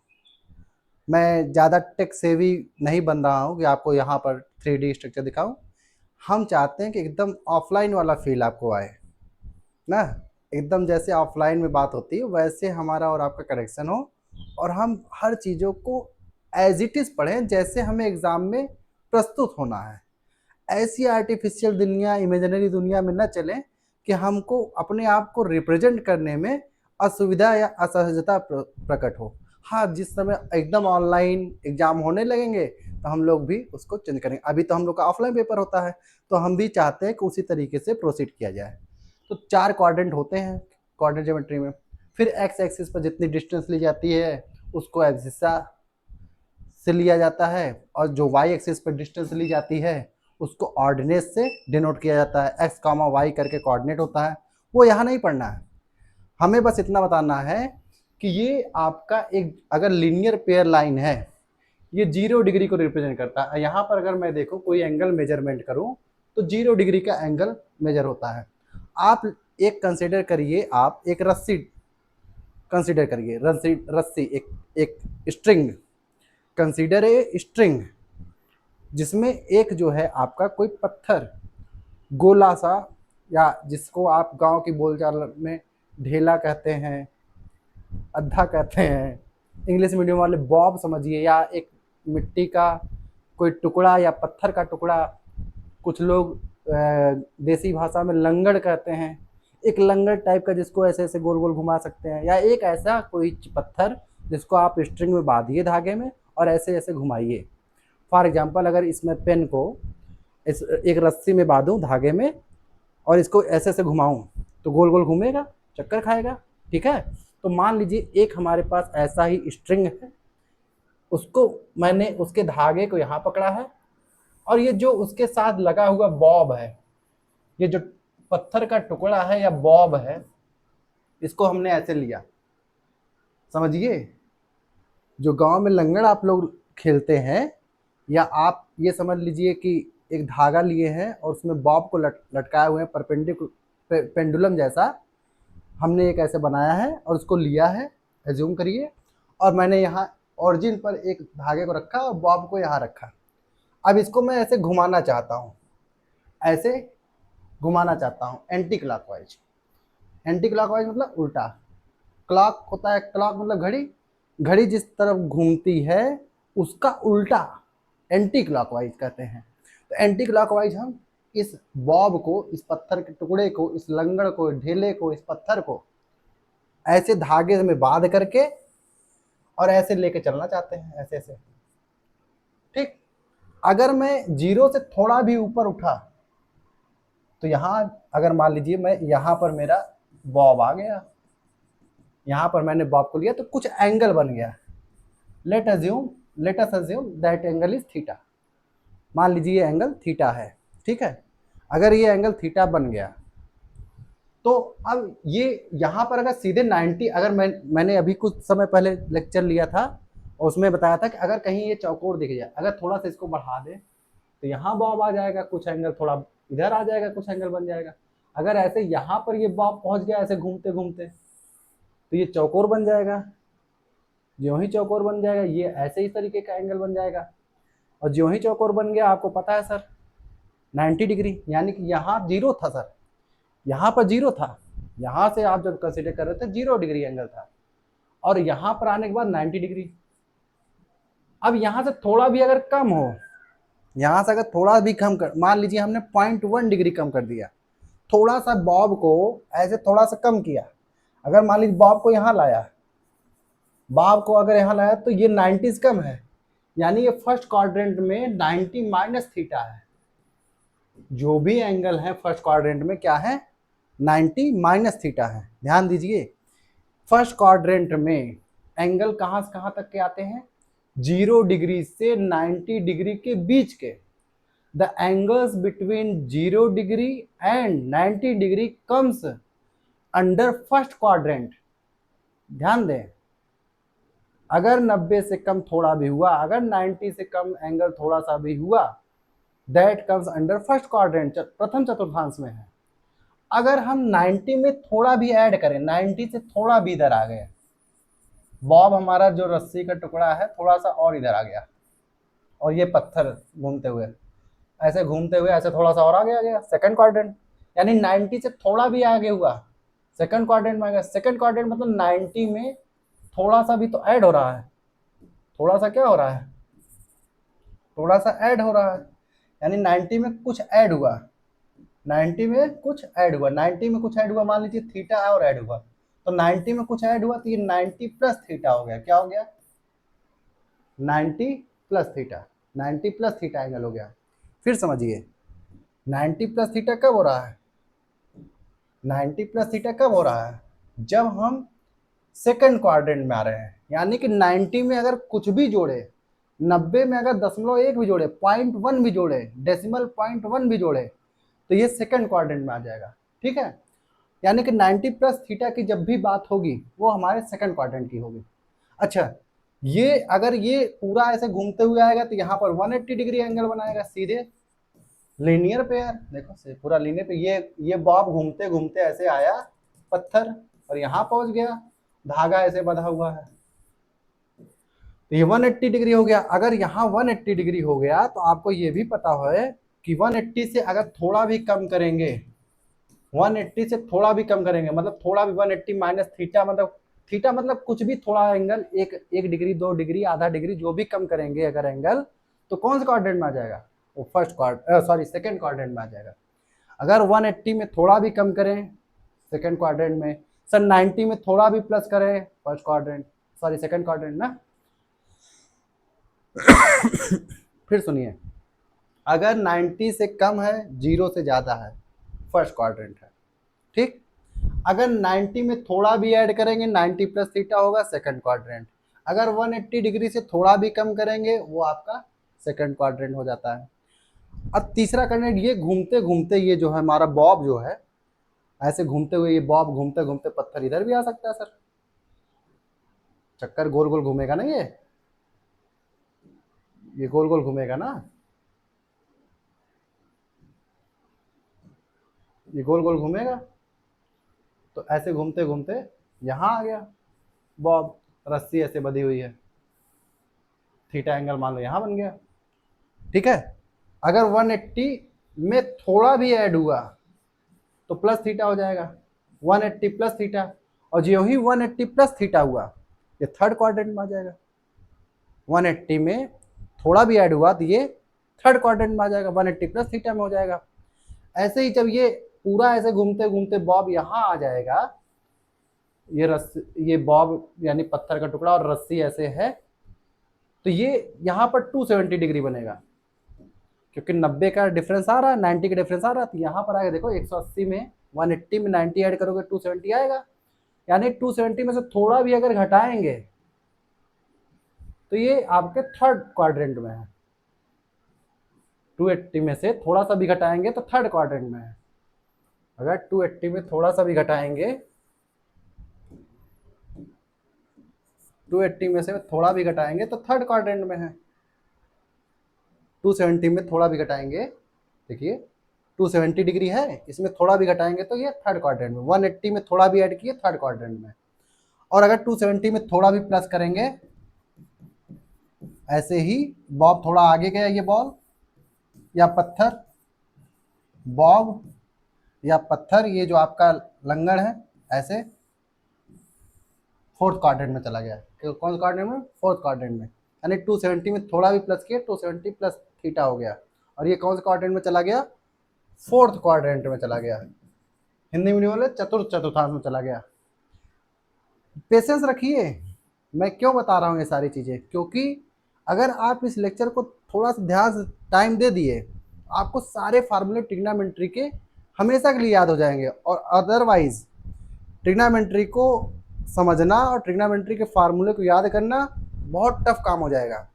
मैं ज़्यादा टेक सेवी नहीं बन रहा हूँ कि आपको यहाँ पर 3D स्ट्रक्चर दिखाऊं। हम चाहते हैं कि एकदम ऑफलाइन वाला फील आपको आए ना, एकदम जैसे ऑफलाइन में बात होती है वैसे हमारा और आपका कनेक्शन हो, और हम हर चीज़ों को एज इट इज़ पढ़ें जैसे हमें एग्ज़ाम में प्रस्तुत होना है। ऐसी आर्टिफिशियल दुनिया, इमेजिनरी दुनिया में न चलें कि हमको अपने आप को रिप्रेजेंट करने में असुविधा या असहजता प्रकट हो। हाँ, जिस समय एकदम ऑनलाइन एग्जाम होने लगेंगे तो हम लोग भी उसको चेंज करेंगे। अभी तो हम लोग का ऑफलाइन पेपर होता है, तो हम भी चाहते हैं कि उसी तरीके से प्रोसीड किया जाए। तो 4 क्वाड्रेंट होते हैं कोऑर्डिनेट ज्योमेट्री में। फिर एक्स एक्सिस पर जितनी डिस्टेंस ली जाती है उसको एब्सिसा से लिया जाता है, और जो वाई एक्सिस पर डिस्टेंस ली जाती है उसको ऑर्डिनेट से डिनोट किया जाता है। एक्स कामा वाई करके कोऑर्डिनेट होता है, वो यहाँ नहीं पढ़ना है। हमें बस इतना बताना है कि ये आपका एक अगर लीनियर पेयर लाइन है, ये 0 डिग्री को रिप्रेजेंट करता है। यहाँ पर अगर मैं देखूँ कोई एंगल मेजरमेंट करूँ तो 0 डिग्री का एंगल मेजर होता है। आप एक कंसिडर करिए, आप एक रस्सी कंसीडर करिए रस्सी रस्सी एक स्ट्रिंग, कंसीडर ए स्ट्रिंग जिसमें एक जो है आपका कोई पत्थर गोला सा, या जिसको आप गांव की बोलचाल में ढेला कहते हैं, अद्धा कहते हैं, इंग्लिश मीडियम वाले बॉब समझिए, या एक मिट्टी का कोई टुकड़ा या पत्थर का टुकड़ा, कुछ लोग देसी भाषा में लंगड़ कहते हैं, एक लंगड़ टाइप का जिसको ऐसे ऐसे गोल गोल घुमा सकते हैं, या एक ऐसा कोई पत्थर जिसको आप स्ट्रिंग में बांधिए धागे में और ऐसे ऐसे घुमाइए। फॉर एग्जांपल अगर इसमें पेन को इस एक रस्सी में बांधूं धागे में और इसको ऐसे ऐसे घुमाऊं तो गोल गोल घूमेगा, चक्कर खाएगा, ठीक है। तो मान लीजिए एक हमारे पास ऐसा ही स्ट्रिंग है, उसको मैंने उसके धागे को यहाँ पकड़ा है, और ये जो उसके साथ लगा हुआ बॉब है, ये जो पत्थर का टुकड़ा है या बॉब है, इसको हमने ऐसे लिया, समझिए। जो गांव में लंगड़ आप लोग खेलते हैं, या आप ये समझ लीजिए कि एक धागा लिए हैं और उसमें बॉब को लटकाए हुए हैं, पेंडुलम जैसा हमने एक ऐसे बनाया है और उसको लिया है, एज्यूम करिए, और मैंने यहाँ ओरिजिन पर एक धागे को रखा और बॉब को यहाँ रखा। अब इसको मैं ऐसे घुमाना चाहता हूँ, ऐसे घुमाना चाहता हूँ एंटी क्लॉकवाइज। एंटी क्लॉकवाइज मतलब उल्टा, क्लॉक होता है, क्लॉक मतलब घड़ी, घड़ी जिस तरफ घूमती है उसका उल्टा एंटी क्लॉकवाइज कहते हैं। तो एंटी क्लॉकवाइज हम इस बॉब को, इस पत्थर के टुकड़े को, इस लंगड़ को, ढेले को, इस पत्थर को ऐसे धागे में बांध करके और ऐसे लेके चलना चाहते हैं, ऐसे ऐसे, ठीक। अगर मैं जीरो से थोड़ा भी ऊपर उठा तो यहाँ अगर मान लीजिए मैं यहाँ पर मेरा बॉब आ गया, यहाँ पर मैंने बॉब को लिया तो कुछ एंगल बन गया। Let us assume that angle is theta. मान लीजिए ये एंगल थीटा है, ठीक है। अगर ये एंगल थीटा बन गया तो अब ये यहाँ पर अगर सीधे 90, अगर मैंने अभी कुछ समय पहले लेक्चर लिया था और उसमें बताया था कि अगर कहीं ये चौकोर दिख जाए, अगर थोड़ा सा इसको बढ़ा दे तो यहाँ बॉब आ जाएगा, कुछ एंगल थोड़ा इधर आ जाएगा, कुछ एंगल बन जाएगा। अगर ऐसे यहाँ पर ये बॉब पहुंच गया ऐसे घूमते घूमते तो ये चौकोर बन जाएगा, ज्यों ही चौकोर बन जाएगा ये ऐसे ही तरीके का एंगल बन जाएगा, और ज्यों ही चौकोर बन गया आपको पता है सर 90 डिग्री, यानी कि यहाँ जीरो था सर, यहाँ पर जीरो था, यहाँ से आप जब कंसीडर कर रहे थे 0 डिग्री एंगल था, और यहाँ पर आने के बाद 90 डिग्री। अब यहाँ से थोड़ा भी अगर कम हो, यहाँ से अगर थोड़ा भी कम कर, मान लीजिए हमने 0.1 डिग्री कम कर दिया, थोड़ा सा बॉब को ऐसे थोड़ा सा कम किया, अगर मान लीजिए बॉब को यहाँ लाया, बॉब को अगर यहाँ लाया तो ये 90 कम है, यानी ये फर्स्ट क्वाड्रेंट में 90 माइनस थीटा है। जो भी एंगल है फर्स्ट क्वाड्रेंट में क्या है, 90 माइनस थीटा है। ध्यान दीजिए फर्स्ट क्वाड्रेंट में एंगल कहाँ से कहाँ तक के आते हैं, 0 डिग्री से 90 डिग्री के बीच के। The angles between 0 degree and 90 degree comes under first quadrant. ध्यान दें, अगर 90 से कम थोड़ा भी हुआ, अगर 90 से कम एंगल थोड़ा सा भी हुआ, that comes under first quadrant, प्रथम चतुर्थांश में है। अगर हम 90 में थोड़ा भी ऐड करें, 90 से थोड़ा भी इधर आ गए, बॉब हमारा जो रस्सी का टुकड़ा है थोड़ा सा और इधर आ गया, और ये पत्थर घूमते हुए ऐसे घूमते हुए ऐसे थोड़ा सा और आगे आ गया सेकंड क्वाड्रेंट, यानी 90 से थोड़ा भी आगे हुआ सेकंड क्वाड्रेंट में आ गया। सेकंड क्वाड्रेंट मतलब 90 में थोड़ा सा भी तो ऐड हो रहा है, थोड़ा सा क्या हो रहा है, थोड़ा सा ऐड हो रहा है, यानी 90 में कुछ ऐड हुआ, 90 में कुछ ऐड हुआ, 90 में कुछ ऐड हुआ, मान लीजिए थीटा है और ऐड हुआ, तो 90 में कुछ ऐड हुआ तो ये 90 प्लस थीटा हो गया। क्या हो गया, 90 plus theta, 90 plus theta angle हो गया। फिर समझिए 90 प्लस थीटा कब हो रहा है, 90 प्लस थीटा कब हो रहा है, जब हम सेकंड क्वाड्रेंट में आ रहे हैं, यानी कि 90 में अगर कुछ भी जोड़े, 90 में अगर 0.1 भी जोड़े, 0.1 भी जोड़े, डेसिमल 0.1 भी जोड़े, तो ये सेकंड क्वाड्रेंट में आ जाएगा, ठीक है। यानी कि 90 प्लस थीटा की जब भी बात होगी वो हमारे सेकंड क्वाड्रेंट की होगी। अच्छा, ये अगर ये पूरा ऐसे घूमते हुए आएगा तो यहाँ पर 180 डिग्री एंगल बनाएगा, सीधे लीनियर पेयर, देखो पूरा लीनियर पे, ये बॉब घूमते घूमते ऐसे आया पत्थर और यहाँ पहुंच गया, धागा ऐसे बंधा हुआ है, तो ये 180 डिग्री हो गया। अगर यहाँ 180 डिग्री हो गया तो आपको ये भी पता है कि 180 से अगर थोड़ा भी कम करेंगे, 180 से थोड़ा भी कम करेंगे, मतलब थोड़ा भी 180 माइनस थीटा, मतलब थीटा मतलब कुछ भी थोड़ा एंगल, एक डिग्री, 2 डिग्री, आधा डिग्री, जो भी कम करेंगे अगर एंगल, तो कौन से क्वाड्रेंट में आ जाएगा? वो first quadrant, sorry second quadrant में आ जाएगा। अगर 180 में थोड़ा भी कम करें सेकंड क्वाड्रेंट में, सर 90 में थोड़ा भी प्लस करें first quadrant, sorry second quadrant ना। फिर सुनिए, अगर 90 से कम है, 0 से ज़्यादा है, फर्स्ट क्वाड्रेंट है, ठीक। अगर 90 में थोड़ा भी ऐड करेंगे, 90 प्लस थीटा होगा, सेकंड क्वाड्रेंट। अगर 180 डिग्री से थोड़ा भी कम करेंगे, वो आपका सेकंड क्वाड्रेंट हो जाता है। अब तीसरा क्वाड्रेंट, ये घूमते घूमते ये जो है हमारा बॉब जो है, ऐसे घूमते हुए ये बॉब घूमते घूमते पत्थर इधर भी आ सकता है सर, चक्कर गोल गोल घूमेगा ना, ये गोल गोल घूमेगा ना, ये गोल गोल घूमेगा, तो ऐसे घूमते घूमते यहाँ आ गया बॉब, रस्सी ऐसे बंधी हुई है, थीटा एंगल मान लो यहाँ बन गया, ठीक है। अगर 180 में थोड़ा भी ऐड हुआ तो प्लस थीटा हो जाएगा, 180 प्लस थीटा, और जो ही 180 प्लस थीटा हुआ, ये थर्ड क्वाड्रेंट में आ जाएगा। 180 में थोड़ा भी ऐड हुआ तो ये थर्ड क्वाड्रेंट में आ जाएगा, 180 प्लस थीटा में हो जाएगा। ऐसे ही जब ये पूरा ऐसे घूमते घूमते बॉब यहाँ आ जाएगा, ये रस्सी, ये बॉब यानी पत्थर का टुकड़ा और रस्सी ऐसे है, तो ये यहाँ पर 270 डिग्री बनेगा, क्योंकि 90 का डिफरेंस आ रहा है, 90 का डिफरेंस आ रहा है, तो यहाँ पर आएगा, देखो 180 में 180 में 90 ऐड करोगे 270 आएगा, यानी 270 में से थोड़ा भी अगर घटाएंगे तो ये आपके थर्ड क्वाड्रेंट में है। 280 में से थोड़ा सा भी घटाएंगे तो थर्ड क्वाड्रेंट में है। अगर 280 में थोड़ा सा भी घटाएंगे, 280 में से थोड़ा भी घटाएंगे तो थर्ड क्वाड्रेंट में है। 270 में थोड़ा भी घटाएंगे, देखिए 270 डिग्री है, इसमें थोड़ा भी घटाएंगे तो ये थर्ड क्वाड्रेंट में, 180 में थोड़ा भी ऐड किए थर्ड क्वाड्रेंट में, और अगर 270 में थोड़ा भी प्लस करेंगे, ऐसे ही बॉब थोड़ा आगे गया, ये बॉल या पत्थर, बॉब या पत्थर, ये जो आपका लंगड़ है, ऐसे फोर्थ क्वाड्रेंट में चला गया। कौन क्वाड्रेंट में? फोर्थ क्वाड्रेंट में, यानी 270 में थोड़ा भी प्लस किया 270 प्लस थीटा हो गया, और ये कौन से क्वाड्रेंट में चला गया? फोर्थ क्वाड्रेंट में चला गया, हिंदी मीडियम वाले चतुर्थ चतुर्थांश में चला गया। पेशेंस रखिए, मैं क्यों बता रहा हूँ ये सारी चीज़ें, क्योंकि अगर आप इस लेक्चर को थोड़ा सा ध्यान से टाइम दे दिए, आपको सारे फार्मूले ट्रिग्नोमेट्री के हमेशा के लिए याद हो जाएंगे, और अदरवाइज ट्रिग्नोमेट्री को समझना और ट्रिग्नोमेट्री के फार्मूले को याद करना बहुत टफ काम हो जाएगा।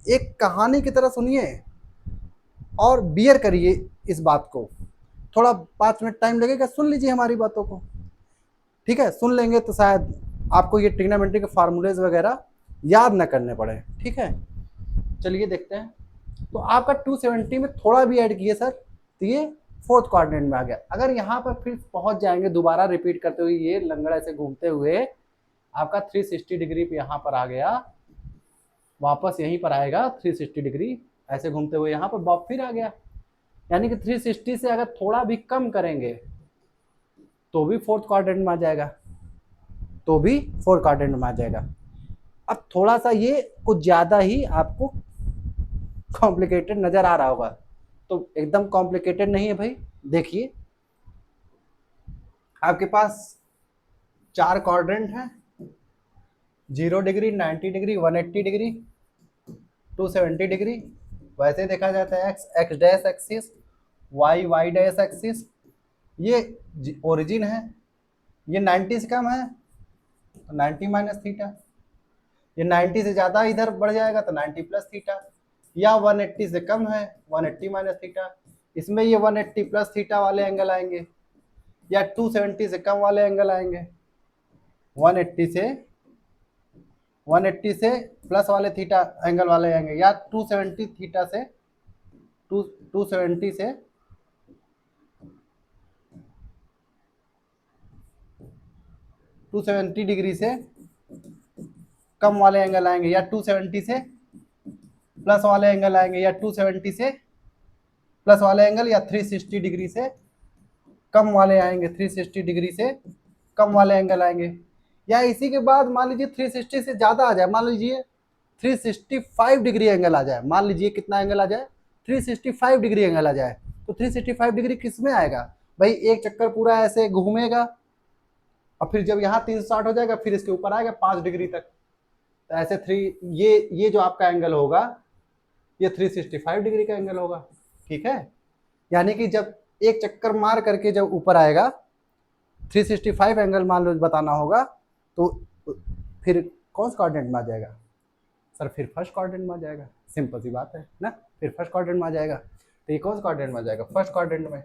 एक कहानी की तरह सुनिए और बियर करिए इस बात को, थोड़ा 5 मिनट टाइम लगेगा, सुन लीजिए हमारी बातों को, ठीक है। सुन लेंगे तो शायद आपको ये ट्रिग्नोमेट्री के फार्मूलेज वगैरह याद ना करने पड़े, ठीक है। चलिए देखते हैं, तो आपका 270 में थोड़ा भी ऐड किए सर, तो ये फोर्थ क्वाड्रेंट में आ गया। अगर यहाँ पर फिर पहुंच जाएंगे, दोबारा रिपीट करते हुए ये लंगड़ा ऐसे घूमते हुए आपका 360 डिग्री पे यहाँ पर आ गया, वापस यहीं पर आएगा 360 डिग्री ऐसे घूमते हुए, यहाँ पर बॉब फिर आ गया, यानी कि 360 से अगर थोड़ा भी कम करेंगे तो भी फोर्थ क्वाड्रेंट में आ जाएगा, तो भी फोर्थ क्वाड्रेंट में आ जाएगा। अब थोड़ा सा ये कुछ ज़्यादा ही आपको कॉम्प्लिकेटेड नज़र आ रहा होगा, तो एकदम कॉम्प्लिकेटेड नहीं है भाई। देखिए आपके पास 4 क्वाड्रेंट हैं, 0 डिग्री, 90 डिग्री, 180 डिग्री, 270 डिग्री। वैसे देखा जाता है X X dash axis, Y Y dash axis, ये ओरिजिन है, ये 90 से कम है तो 90 माइनस थीटा, ये 90 से ज़्यादा इधर बढ़ जाएगा तो 90 प्लस थीटा, या 180 से कम है 180 माइनस थीटा, इसमें ये 180 प्लस थीटा वाले एंगल आएंगे, या 270 से कम वाले एंगल आएंगे, 180 से 180 से प्लस वाले थीटा एंगल वाले आएंगे, या 270 थीटा से 270 से 270 डिग्री से कम वाले एंगल आएंगे, या 270 से प्लस वाले एंगल आएंगे, या 270 से प्लस वाले एंगल, या 360 डिग्री से कम वाले आएंगे, 360 डिग्री से कम वाले एंगल आएंगे, या इसी के बाद मान लीजिए 360 से ज़्यादा आ जाए, मान लीजिए 365 डिग्री एंगल आ जाए, मान लीजिए कितना एंगल आ जाए, 365 डिग्री एंगल आ जाए, तो 365 डिग्री किस में आएगा भाई, एक चक्कर पूरा ऐसे घूमेगा और फिर जब यहाँ 360 हो जाएगा फिर इसके ऊपर आएगा 5 डिग्री तक, तो ऐसे ये जो आपका एंगल होगा ये 365 डिग्री का एंगल होगा। ठीक है, यानी कि जब एक चक्कर मार करके जब ऊपर आएगा 365 एंगल मान लो बताना होगा, तो फिर कौन सा क्वाड्रेंट में आ जाएगा सर, फिर फर्स्ट क्वाड्रेंट में आ जाएगा, सिंपल सी बात है ना, फिर फर्स्ट क्वाड्रेंट में आ जाएगा। तो ये कौन सा क्वाड्रेंट में आ जाएगा, फर्स्ट क्वाड्रेंट में।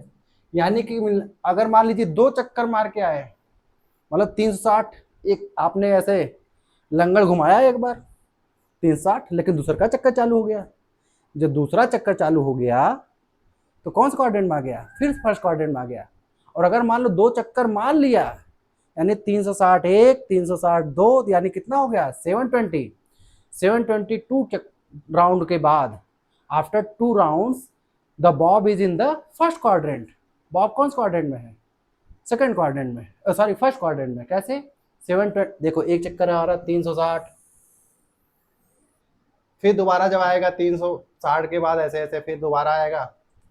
यानी कि अगर मान लीजिए 2 चक्कर मार के आए, मतलब 360, एक आपने ऐसे लंगड़ घुमाया एक बार 360, लेकिन दूसरा का चक्कर चालू हो गया, जब दूसरा चक्कर चालू हो गया तो कौन सा क्वाड्रेंट में आ गया, फिर फर्स्ट क्वाड्रेंट में आ गया। और अगर मान लो 2 चक्कर मार लिया, यानी 361 362, यानी कितना हो गया 720, 722 राउंड के बाद, after 2 rounds the Bob is in the first quadrant. Bob कौन सा क्वाड्रेंट में है, सेकंड क्वाड्रेंट में, सॉरी फर्स्ट क्वाड्रेंट में। कैसे 720, देखो एक चक्कर आ रहा 360, फिर दोबारा जब आएगा 360 के बाद ऐसे ऐसे फिर दोबारा आएगा,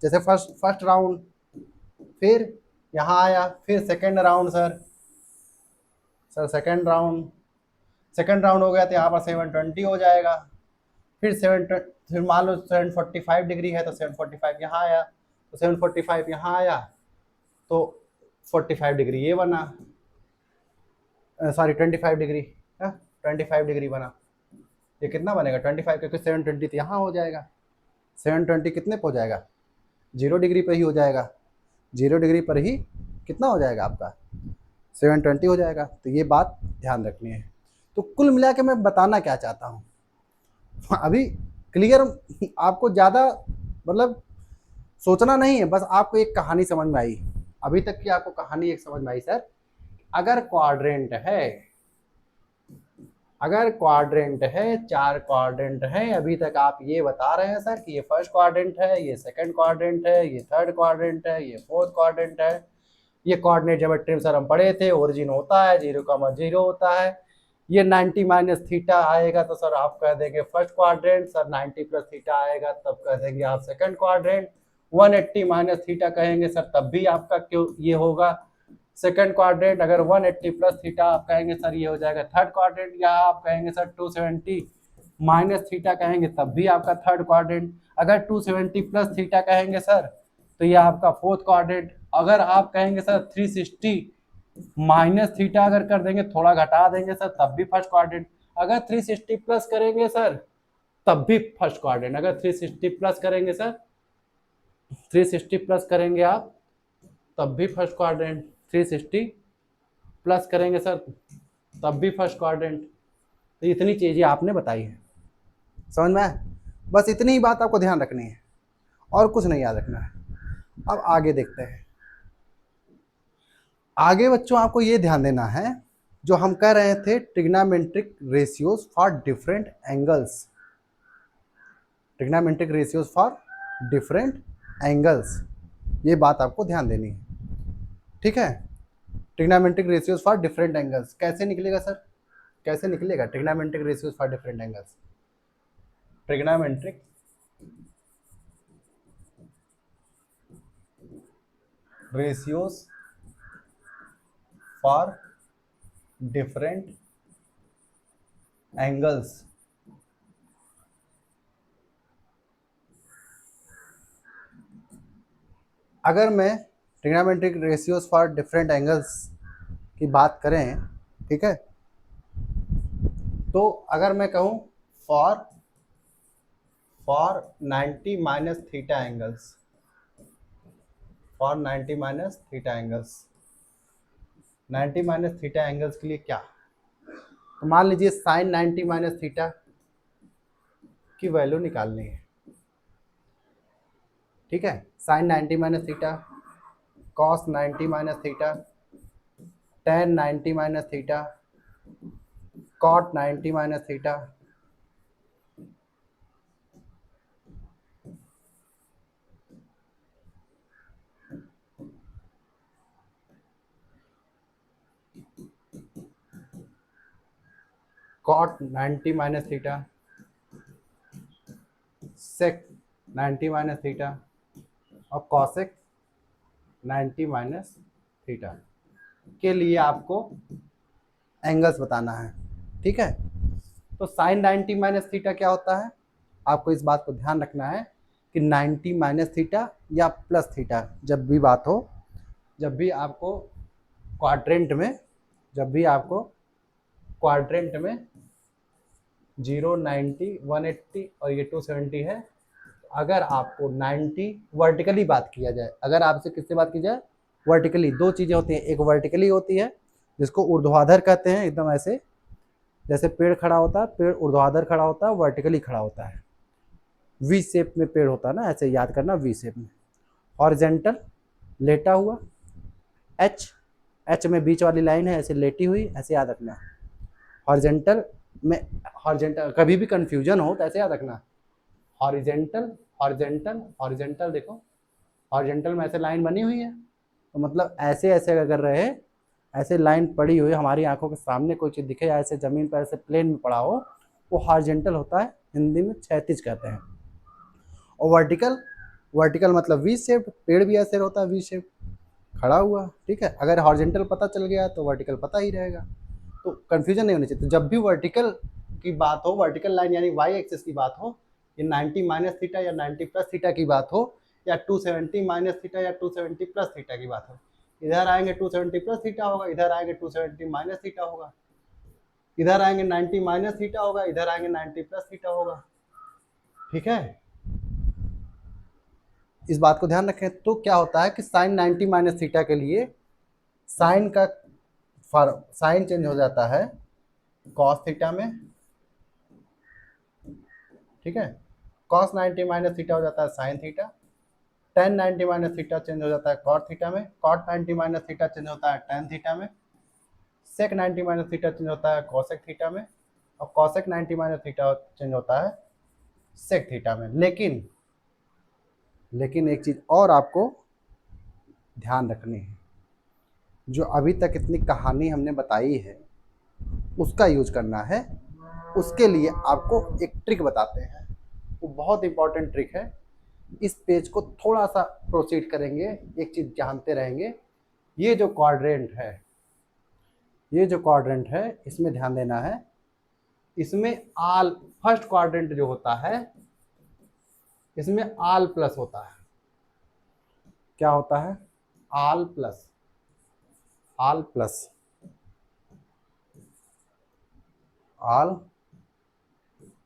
जैसे फर्स्ट राउंड, फिर यहाँ आया, फिर second round sir second round हो गया तो यहाँ पर 720 हो जाएगा, फिर मान लो 745 डिग्री है तो 745 यहाँ आया, तो 745 यहाँ आया तो 45 डिग्री ये बना, सॉरी 25 डिग्री, 25 डिग्री बना। ये कितना बनेगा 25, क्योंकि 720 तो यहाँ हो जाएगा, 720 कितने पर हो जाएगा, 0 डिग्री पर ही हो जाएगा, 0 डिग्री पर ही कितना हो जाएगा आपका 720 हो जाएगा। तो ये बात ध्यान रखनी है। तो कुल मिला के मैं बताना क्या चाहता हूँ, अभी क्लियर, आपको ज़्यादा मतलब सोचना नहीं है, बस आपको एक कहानी समझ में आई, अभी तक की आपको कहानी एक समझ में आई सर, अगर क्वाड्रेंट है 4 क्वाड्रेंट है, अभी तक आप ये बता रहे हैं सर कि ये फर्स्ट क्वाड्रेंट है, ये सेकंड क्वाड्रेंट है, ये थर्ड क्वाड्रेंट है, ये फोर्थ क्वाड्रेंट है, ये कोऑर्डिनेट ज्योमेट्री में सर हम पढ़े थे, ओरिजिन होता है 0,0 होता है, ये 90 माइनस थीटा आएगा तो सर आप कह देंगे first quadrant, sir 90 plus theta आएगा तब कह देंगे आप सेकंड क्वाड्रेंट, 180 माइनस थीटा कहेंगे सर तब भी आपका क्यों ये होगा सेकंड क्वाड्रेंट, अगर 180 प्लस थीटा आप कहेंगे सर ये हो जाएगा थर्ड क्वाड्रेंट, या आप कहेंगे सर 270 माइनस थीटा कहेंगे तब भी आपका थर्ड क्वाड्रेंट, अगर 270 प्लस थीटा कहेंगे सर तो ये आपका फोर्थ क्वाड्रेंट, अगर आप कहेंगे सर 360 माइनस थीटा अगर कर देंगे, थोड़ा घटा देंगे सर तब भी फर्स्ट क्वाड्रेंट, अगर 360 प्लस करेंगे सर तब भी फर्स्ट क्वाड्रेंट, अगर 360 प्लस करेंगे सर 360 प्लस करेंगे आप तब भी फर्स्ट क्वाड्रेंट, 360 प्लस करेंगे सर तब भी फर्स्ट क्वाड्रेंट। तो इतनी चीज़ें आपने बताई है, समझ में आया? बस इतनी ही बात आपको ध्यान रखनी है और कुछ नहीं याद रखना है। अब आगे देखते हैं, आगे बच्चों आपको ये ध्यान देना है, जो हम कह रहे थे trigonometric ratios for different angles, trigonometric ratios for different angles, ये बात आपको ध्यान देनी है, ठीक है। Trigonometric ratios for different angles कैसे निकलेगा सर, कैसे निकलेगा trigonometric ratios for different angles, trigonometric ratios for different angles. अगर मैं trigonometric ratios for different angles की बात करें, ठीक है, तो अगर मैं कहूं for 90 minus theta angles, for 90 minus theta angles, 90 minus theta angles के लिए क्या, तो मान लीजिए साइन 90 माइनस थीटा की वैल्यू निकालनी है, ठीक है, sine 90 minus theta, cos 90 minus theta, tan 90 minus theta, cot 90 minus theta, cot 90 minus theta, sec 90 minus theta और cosec 90 माइनस थीटा के लिए आपको एंगल्स बताना है। ठीक है, तो साइन 90 माइनस थीटा क्या होता है, आपको इस बात को ध्यान रखना है कि 90 माइनस थीटा या प्लस थीटा जब भी बात हो, जब भी आपको क्वाड्रेंट में, जब भी आपको क्वाड्रेंट में 0, 90, 180 और ये 270 है, अगर आपको 90 वर्टिकली बात किया जाए, अगर आपसे किससे बात की जाए वर्टिकली, दो चीज़ें होती हैं, एक वर्टिकली होती है जिसको ऊर्ध्वाधर कहते हैं, एकदम ऐसे जैसे पेड़ खड़ा होता है, पेड़ ऊर्ध्वाधर खड़ा होता है, वर्टिकली खड़ा होता है, वी शेप में पेड़ होता है ना, ऐसे याद करना वी शेप में। हॉरिजेंटल लेटा हुआ, एच में बीच वाली लाइन है ऐसे लेटी हुई, ऐसे याद रखना। हॉरिजेंटल में, हॉरिजेंटल कभी भी कंफ्यूजन हो तो ऐसे याद रखना, हॉरिजेंटल हॉरिजेंटल हॉरिजेंटल, देखो हॉरिजेंटल में ऐसे लाइन बनी हुई है, तो मतलब ऐसे ऐसे अगर रहे, ऐसे लाइन पड़ी हुई हमारी आंखों के सामने कोई चीज़ दिखे, या ऐसे जमीन पर ऐसे प्लेन में पड़ा हो, वो हॉरिजेंटल होता है, हिंदी में क्षैतिज कहते हैं। और वर्टिकल, वर्टिकल मतलब वी शेप, पेड़ भी ऐसे होता है वी शेप खड़ा हुआ। ठीक है, अगर हॉरिजेंटल पता चल गया तो वर्टिकल पता ही रहेगा, तो कंफ्यूजन नहीं होनी चाहिए। तो जब भी वर्टिकल की बात हो, वर्टिकल लाइन यानी वाई एक्सिस की बात हो, ये 90 माइनस थीटा या 90 प्लस थीटा की बात हो, या 270 माइनस थीटा या 270 प्लस थीटा की बात हो, इधर आएंगे 270 प्लस थीटा होगा, इधर आएंगे 270 माइनस थीटा होगा, इधर आएंगे 90 माइनस थीटा होगा, इधर आएंगे 90 प्लस थीटा होगा। ठीक है, इस बात को ध्यान रखें। तो क्या होता है कि साइन 90 माइनस थीटा के लिए साइन का साइन चेंज हो जाता है कॉस थीटा में। ठीक है, कॉस 90 माइनस थीटा हो जाता है sine theta, tan 90 minus theta change हो जाता है कॉट थीटा में, कॉट 90 माइनस थीटा चेंज होता है टेन थीटा में, सेक 90 माइनस थीटा चेंज होता है कॉसेक थीटा में, और कॉसेक 90 माइनस थीटा चेंज होता है सेक थीटा में। लेकिन एक चीज़ और आपको ध्यान रखनी है, जो अभी तक इतनी कहानी हमने बताई है उसका यूज करना है। उसके लिए आपको एक ट्रिक बताते हैं, वो बहुत इंपॉर्टेंट ट्रिक है। इस पेज को थोड़ा सा प्रोसीड करेंगे, एक चीज़ जानते रहेंगे, ये जो क्वाड्रेंट है, ये जो क्वाड्रेंट है इसमें ध्यान देना है, इसमें आल फर्स्ट क्वाड्रेंट जो होता है इसमें आल प्लस होता है। क्या होता है, आल plus, all plus, all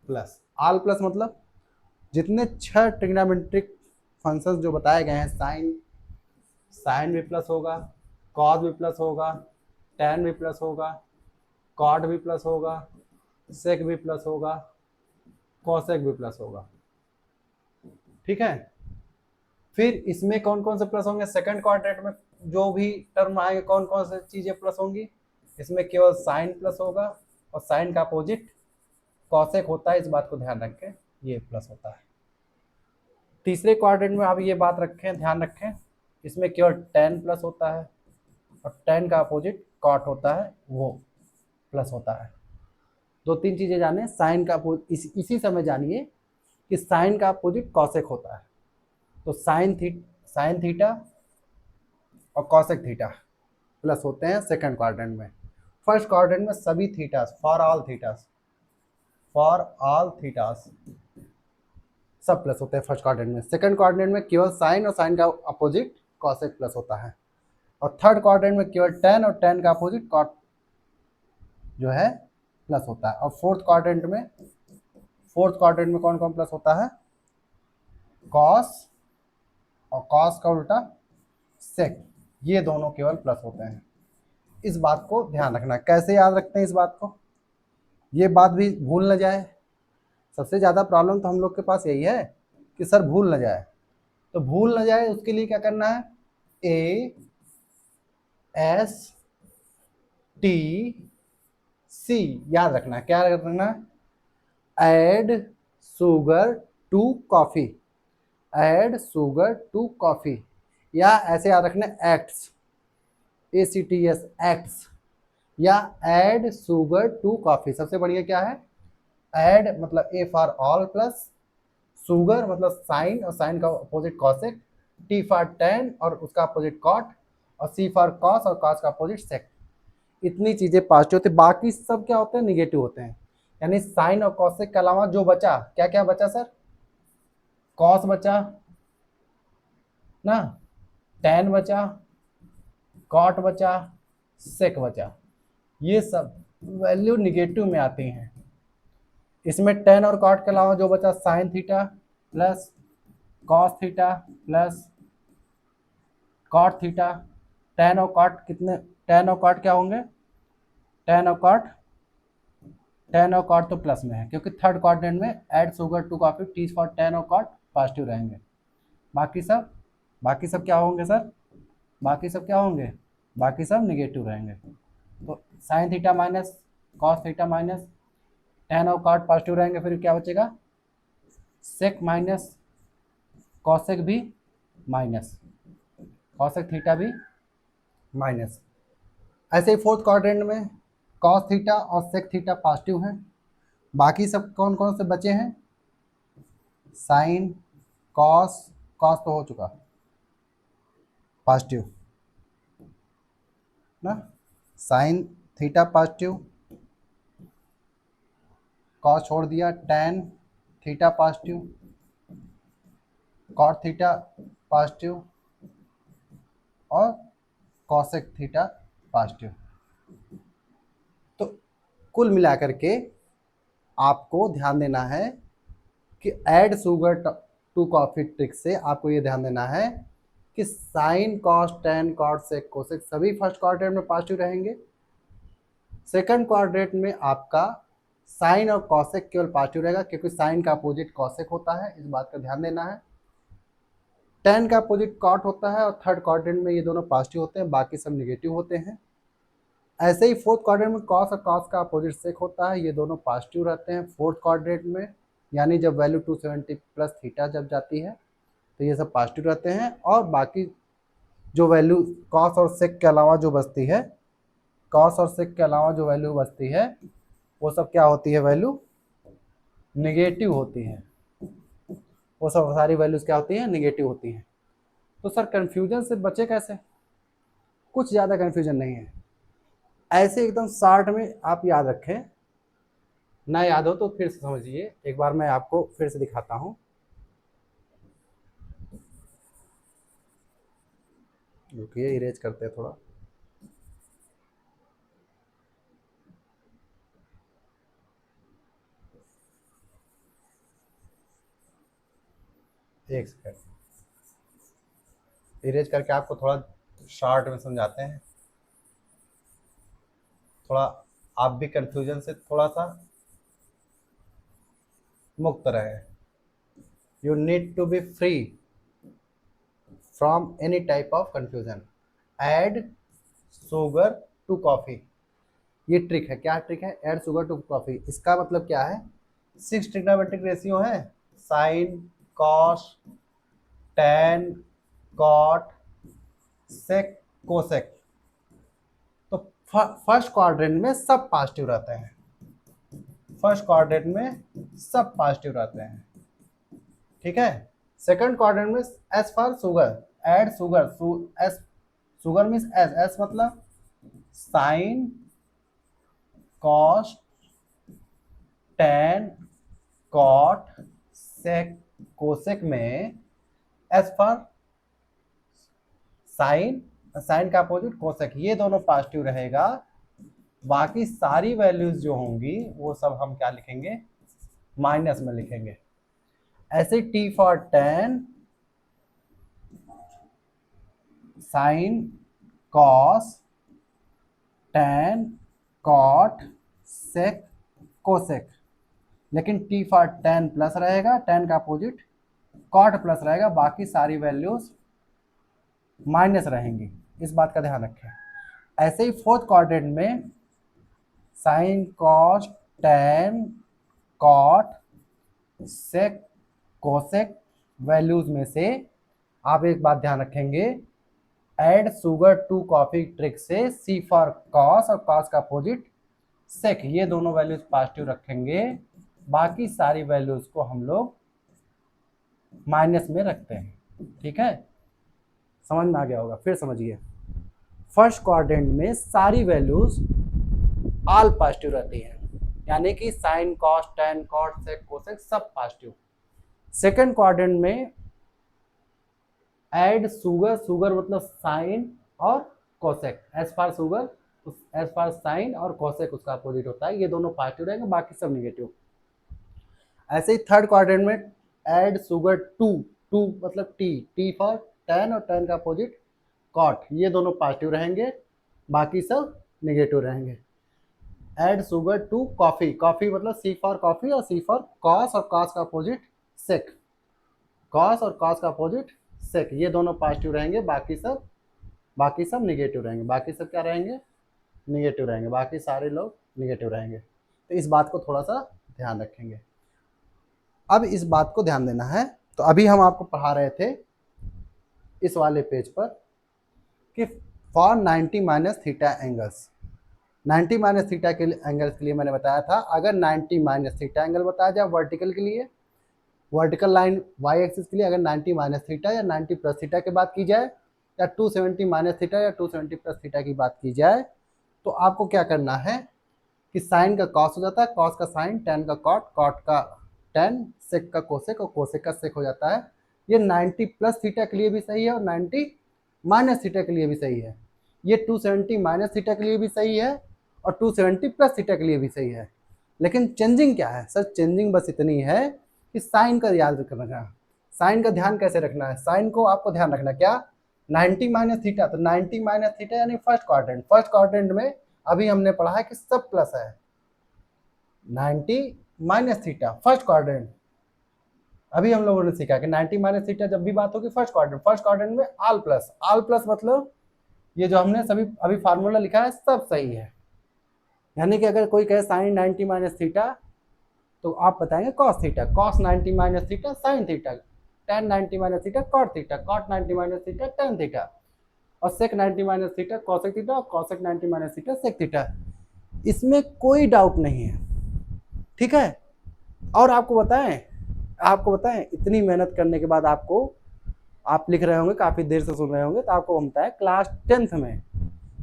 plus, all plus मतलब जितने 6 ट्रिग्नोमेट्रिक फंक्शंस जो बताए गए हैं, साइन, साइन भी प्लस होगा, कॉस भी प्लस होगा, टैन भी प्लस होगा, कॉट भी प्लस होगा, सेक भी प्लस होगा, कॉसेक भी प्लस होगा। ठीक है, फिर इसमें कौन कौन से प्लस होंगे, सेकंड क्वाड्रेंट में जो भी टर्म आएंगे कौन कौन से चीजें प्लस होंगी, इसमें केवल साइन प्लस होगा, और साइन का अपोजिट कॉसेक होता है, इस बात को ध्यान रखें, ये प्लस होता है। तीसरे क्वाड्रेंट में आप ये बात रखें, ध्यान रखें, इसमें केवल टेन प्लस होता है, और टेन का अपोजिट कॉट होता है, वो प्लस होता है। दो तीन चीजें जाने, साइन का इसी समय जानिए कि साइन का अपोजिट कॉसेक होता है। तो साइन थीटा और कॉसेक थीटा प्लस होते हैं सेकंड क्वाड्रेंट में। फर्स्ट क्वाड्रेंट में सभी थीटास, फॉर ऑल थीटास, फॉर ऑल थीटास सब प्लस होते हैं फर्स्ट क्वाड्रेंट में। सेकंड क्वाड्रेंट में केवल साइन और साइन का अपोजिट कॉसेक प्लस होता है, और थर्ड क्वाड्रेंट में केवल टेन और टेन का अपोजिट कॉट जो है प्लस होता है। और फोर्थ क्वाड्रेंट में कौन कौन प्लस होता है, कॉस और कॉस का उल्टा सेक, ये दोनों केवल प्लस होते हैं। इस बात को ध्यान रखना। कैसे याद रखते हैं इस बात को, ये बात भी भूल न जाए। सबसे ज़्यादा प्रॉब्लम तो हम लोग के पास यही है कि सर भूल न जाए, तो भूल न जाए उसके लिए क्या करना है, ए एस टी सी, याद रखना, क्या रखना, add sugar to coffee, add sugar to coffee, या ऐसे याद रखना एक्ट्स, ACTS एक्ट्स, या ऐड शुगर टू कॉफी। सबसे बढ़िया क्या है, ऐड मतलब A for all plus sugar मतलब साइन और साइन का opposite cosec, T for tan और उसका अपोजिट कॉट, और C फॉर कॉस और कॉस का अपोजिट सेक। इतनी चीजें पॉजिटिव होती है, बाकी सब क्या होते हैं, निगेटिव होते हैं। यानी साइन और कॉसेक के अलावा जो बचा, क्या क्या बचा सर, कॉस बचा ना, टेन बचा, कॉट बचा, सेक बचा, ये सब वैल्यू निगेटिव में आती हैं। इसमें टेन और कॉट के अलावा जो बचा sine theta plus cos theta plus cot theta, tan और कॉट कितने, टेन और कॉट क्या होंगे, टेन और कॉट, टेन और कॉट तो प्लस में है क्योंकि थर्ड क्वाड्रेंट में add sugar to coffee, T for tan और कॉट पॉजिटिव रहेंगे। बाकी सब क्या होंगे सर, बाकी सब क्या होंगे, बाकी सब निगेटिव रहेंगे। तो sine theta minus cos theta minus ten और कॉट पॉजिटिव रहेंगे, फिर क्या बचेगा, सेक माइनस कॉसेक भी माइनस, कॉसेक थीटा भी माइनस। ऐसे ही फोर्थ क्वाड्रेंट में कॉस थीटा और सेक थीटा पॉजिटिव हैं, बाकी सब कौन कौन से बचे हैं, साइन कॉस, कॉस तो हो चुका पॉजिटिव ना, साइन थीटा पॉजिटिव, कॉस छोड़ दिया, tan theta positive, cot theta positive और कॉसेक थीटा पॉजिटिव। तो कुल मिलाकर के आपको ध्यान देना है कि add sugar to coffee trick से आपको ये ध्यान देना है कि sine cos tan cot sec cosec सभी फर्स्ट क्वाड्रेंट में पॉजिटिव रहेंगे। सेकंड क्वाड्रेंट में आपका साइन और कॉसेक केवल पॉजिटिव रहेगा क्योंकि साइन का अपोजिट कॉसेक होता है, इस बात का ध्यान देना है। टेन का अपोजिट कॉट होता है और थर्ड क्वाड्रेंट में ये दोनों पॉजिटिव होते हैं, बाकी सब निगेटिव होते हैं। ऐसे ही फोर्थ क्वाड्रेंट में कॉस और कॉस का अपोजिट सेक होता है, ये दोनों पॉजिटिव रहते हैं फोर्थ क्वाड्रेंट में, यानी जब वैल्यू 270 प्लस थीटा जब जाती है तो ये सब पॉजिटिव रहते हैं। और बाकी जो वैल्यू कॉस और सेक के अलावा जो बचती है, कॉस और सेक के अलावा जो वैल्यू बचती है वो सब क्या होती है, वैल्यू निगेटिव होती है, वो सब सारी वैल्यूज क्या होती हैं, निगेटिव होती हैं। तो सर कन्फ्यूजन से बचे कैसे, कुछ ज़्यादा कन्फ्यूजन नहीं है, ऐसे एकदम शॉर्ट में आप याद रखें, ना याद हो तो फिर से समझिए, एक बार मैं आपको फिर से दिखाता हूँ। रुकिए, इरेज करते हैं थोड़ा। एक सेकंड, इरेज करके आपको थोड़ा शॉर्ट में समझाते हैं, थोड़ा आप भी कंफ्यूजन से थोड़ा सा मुक्त रहे। You need to be free from any type of confusion. Add sugar to coffee, ये ट्रिक है, क्या ट्रिक है, ऐड शुगर टू कॉफी। इसका मतलब क्या है, 6 ट्रिग्नोमेट्रिक रेशियो है, sine cos tan cot sec cosec. तो फर्स्ट क्वाड्रेंट में सब पॉजिटिव रहते हैं, फर्स्ट क्वाड्रेंट में सब पॉजिटिव रहते हैं, ठीक है। सेकंड क्वाड्रेंट में S for sugar, add sugar, S sugar means S, S मतलब sine cos tan cot sec cosec में एस फॉर साइन, साइन का अपोजिट कोसेक, ये दोनों पॉजिटिव रहेगा। बाकी सारी वैल्यूज जो होंगी वो सब हम क्या लिखेंगे, माइनस में लिखेंगे। ऐसे T for tan sine cos tan cot sec cosec, लेकिन टी फॉर टेन प्लस रहेगा, टेन का अपोजिट कॉट प्लस रहेगा, बाकी सारी वैल्यूज माइनस रहेंगी, इस बात का ध्यान रखें। ऐसे ही फोर्थ क्वाड्रेंट में sine cos tan cot sec cosec values में से आप एक बात ध्यान रखेंगे, add sugar to coffee trick से सी फॉर कॉस और कॉस का अपोजिट सेक, ये दोनों वैल्यूज पॉजिटिव रखेंगे, बाकी सारी वैल्यूज को हम लोग माइनस में रखते हैं। ठीक है, समझ में आ गया होगा। फिर समझिए, फर्स्ट क्वाड्रेंट में सारी वैल्यूज ऑल पॉजिटिव रहती हैं, यानी कि sine cos tan cot sec cosec सब पॉजिटिव। सेकंड क्वाड्रेंट में ऐड शुगर, शुगर मतलब साइन और cosec, S for sugar S for sine और कोसेक उसका अपोजिट होता है, ये दोनों पॉजिटिव रहेंगे, बाकी सब निगेटिव। ऐसे ही थर्ड क्वाड्रेंट में ऐड शुगर टू, टू मतलब टी, टी फॉर टेन और टेन का अपोजिट कॉट, ये दोनों पॉजिटिव रहेंगे, बाकी सब निगेटिव रहेंगे। Add sugar to coffee, coffee मतलब सी फॉर कॉफी और सी फॉर कॉस और कॉस का अपोजिट सेक, कॉस और कॉस का अपोजिट सेक, ये दोनों पॉजिटिव रहेंगे, बाकी सब निगेटिव रहेंगे। बाकी सब क्या रहेंगे? निगेटिव रहेंगे, बाकी सारे लोग निगेटिव रहेंगे। तो इस बात को थोड़ा सा ध्यान रखेंगे। अब इस बात को ध्यान देना है, तो अभी हम आपको पढ़ा रहे थे इस वाले पेज पर कि for 90 minus theta angles, 90 minus theta के एंगल्स के लिए मैंने बताया था, अगर 90 माइनस थीटा एंगल बताया जाए वर्टिकल के लिए, वर्टिकल लाइन वाई एक्सिस के लिए अगर 90 माइनस थीटा या 90 प्लस थीटा की बात की जाए, या 270 माइनस थीटा या 270 प्लस थीटा की बात की जाए, तो आपको क्या करना है कि साइन का कॉस हो जाता है, कॉस का साइन, टेन का कॉट, कॉट का टेन, सेक का कोसेक और कोसेक का सेक हो जाता है। ये 90 प्लस थीटा के लिए भी सही है और 90 माइनस थीटा के लिए भी सही है। ये 270 माइनस थीटा के लिए भी सही है और 270 प्लस थीटा के लिए भी सही है। लेकिन चेंजिंग क्या है सर? चेंजिंग बस इतनी है कि साइन का याद रखना, साइन का ध्यान कैसे रखना है, साइन को आपको ध्यान रखना क्या, 90 माइनस थीटा, तो 90 माइनस थीटा यानी फर्स्ट क्वाड्रेंट, फर्स्ट क्वाड्रेंट में अभी हमने पढ़ा है कि सब प्लस है, 90 माइनस थीटा फर्स्ट क्वाड्रेंट, अभी हम लोगों ने सीखा कि 90 माइनस थीटा जब भी बात होगी फर्स्ट क्वाड्रेंट में ऑल प्लस, ऑल प्लस मतलब ये जो हमने सभी अभी फार्मूला लिखा है सब सही है। यानी कि अगर कोई कहे साइन 90 माइनस थीटा तो आप बताएंगे cos theta, cos 90 minus theta sine theta, tan 90 minus theta cot theta, cot 90 minus theta tan theta, और sec 90 minus theta cosec theta और cosec 90 minus theta sec theta. इसमें कोई डाउट नहीं है, ठीक है। और आपको बताएं इतनी मेहनत करने के बाद आपको, आप लिख रहे होंगे काफ़ी देर से सुन रहे होंगे, तो आपको हम बताएं क्लास 10th में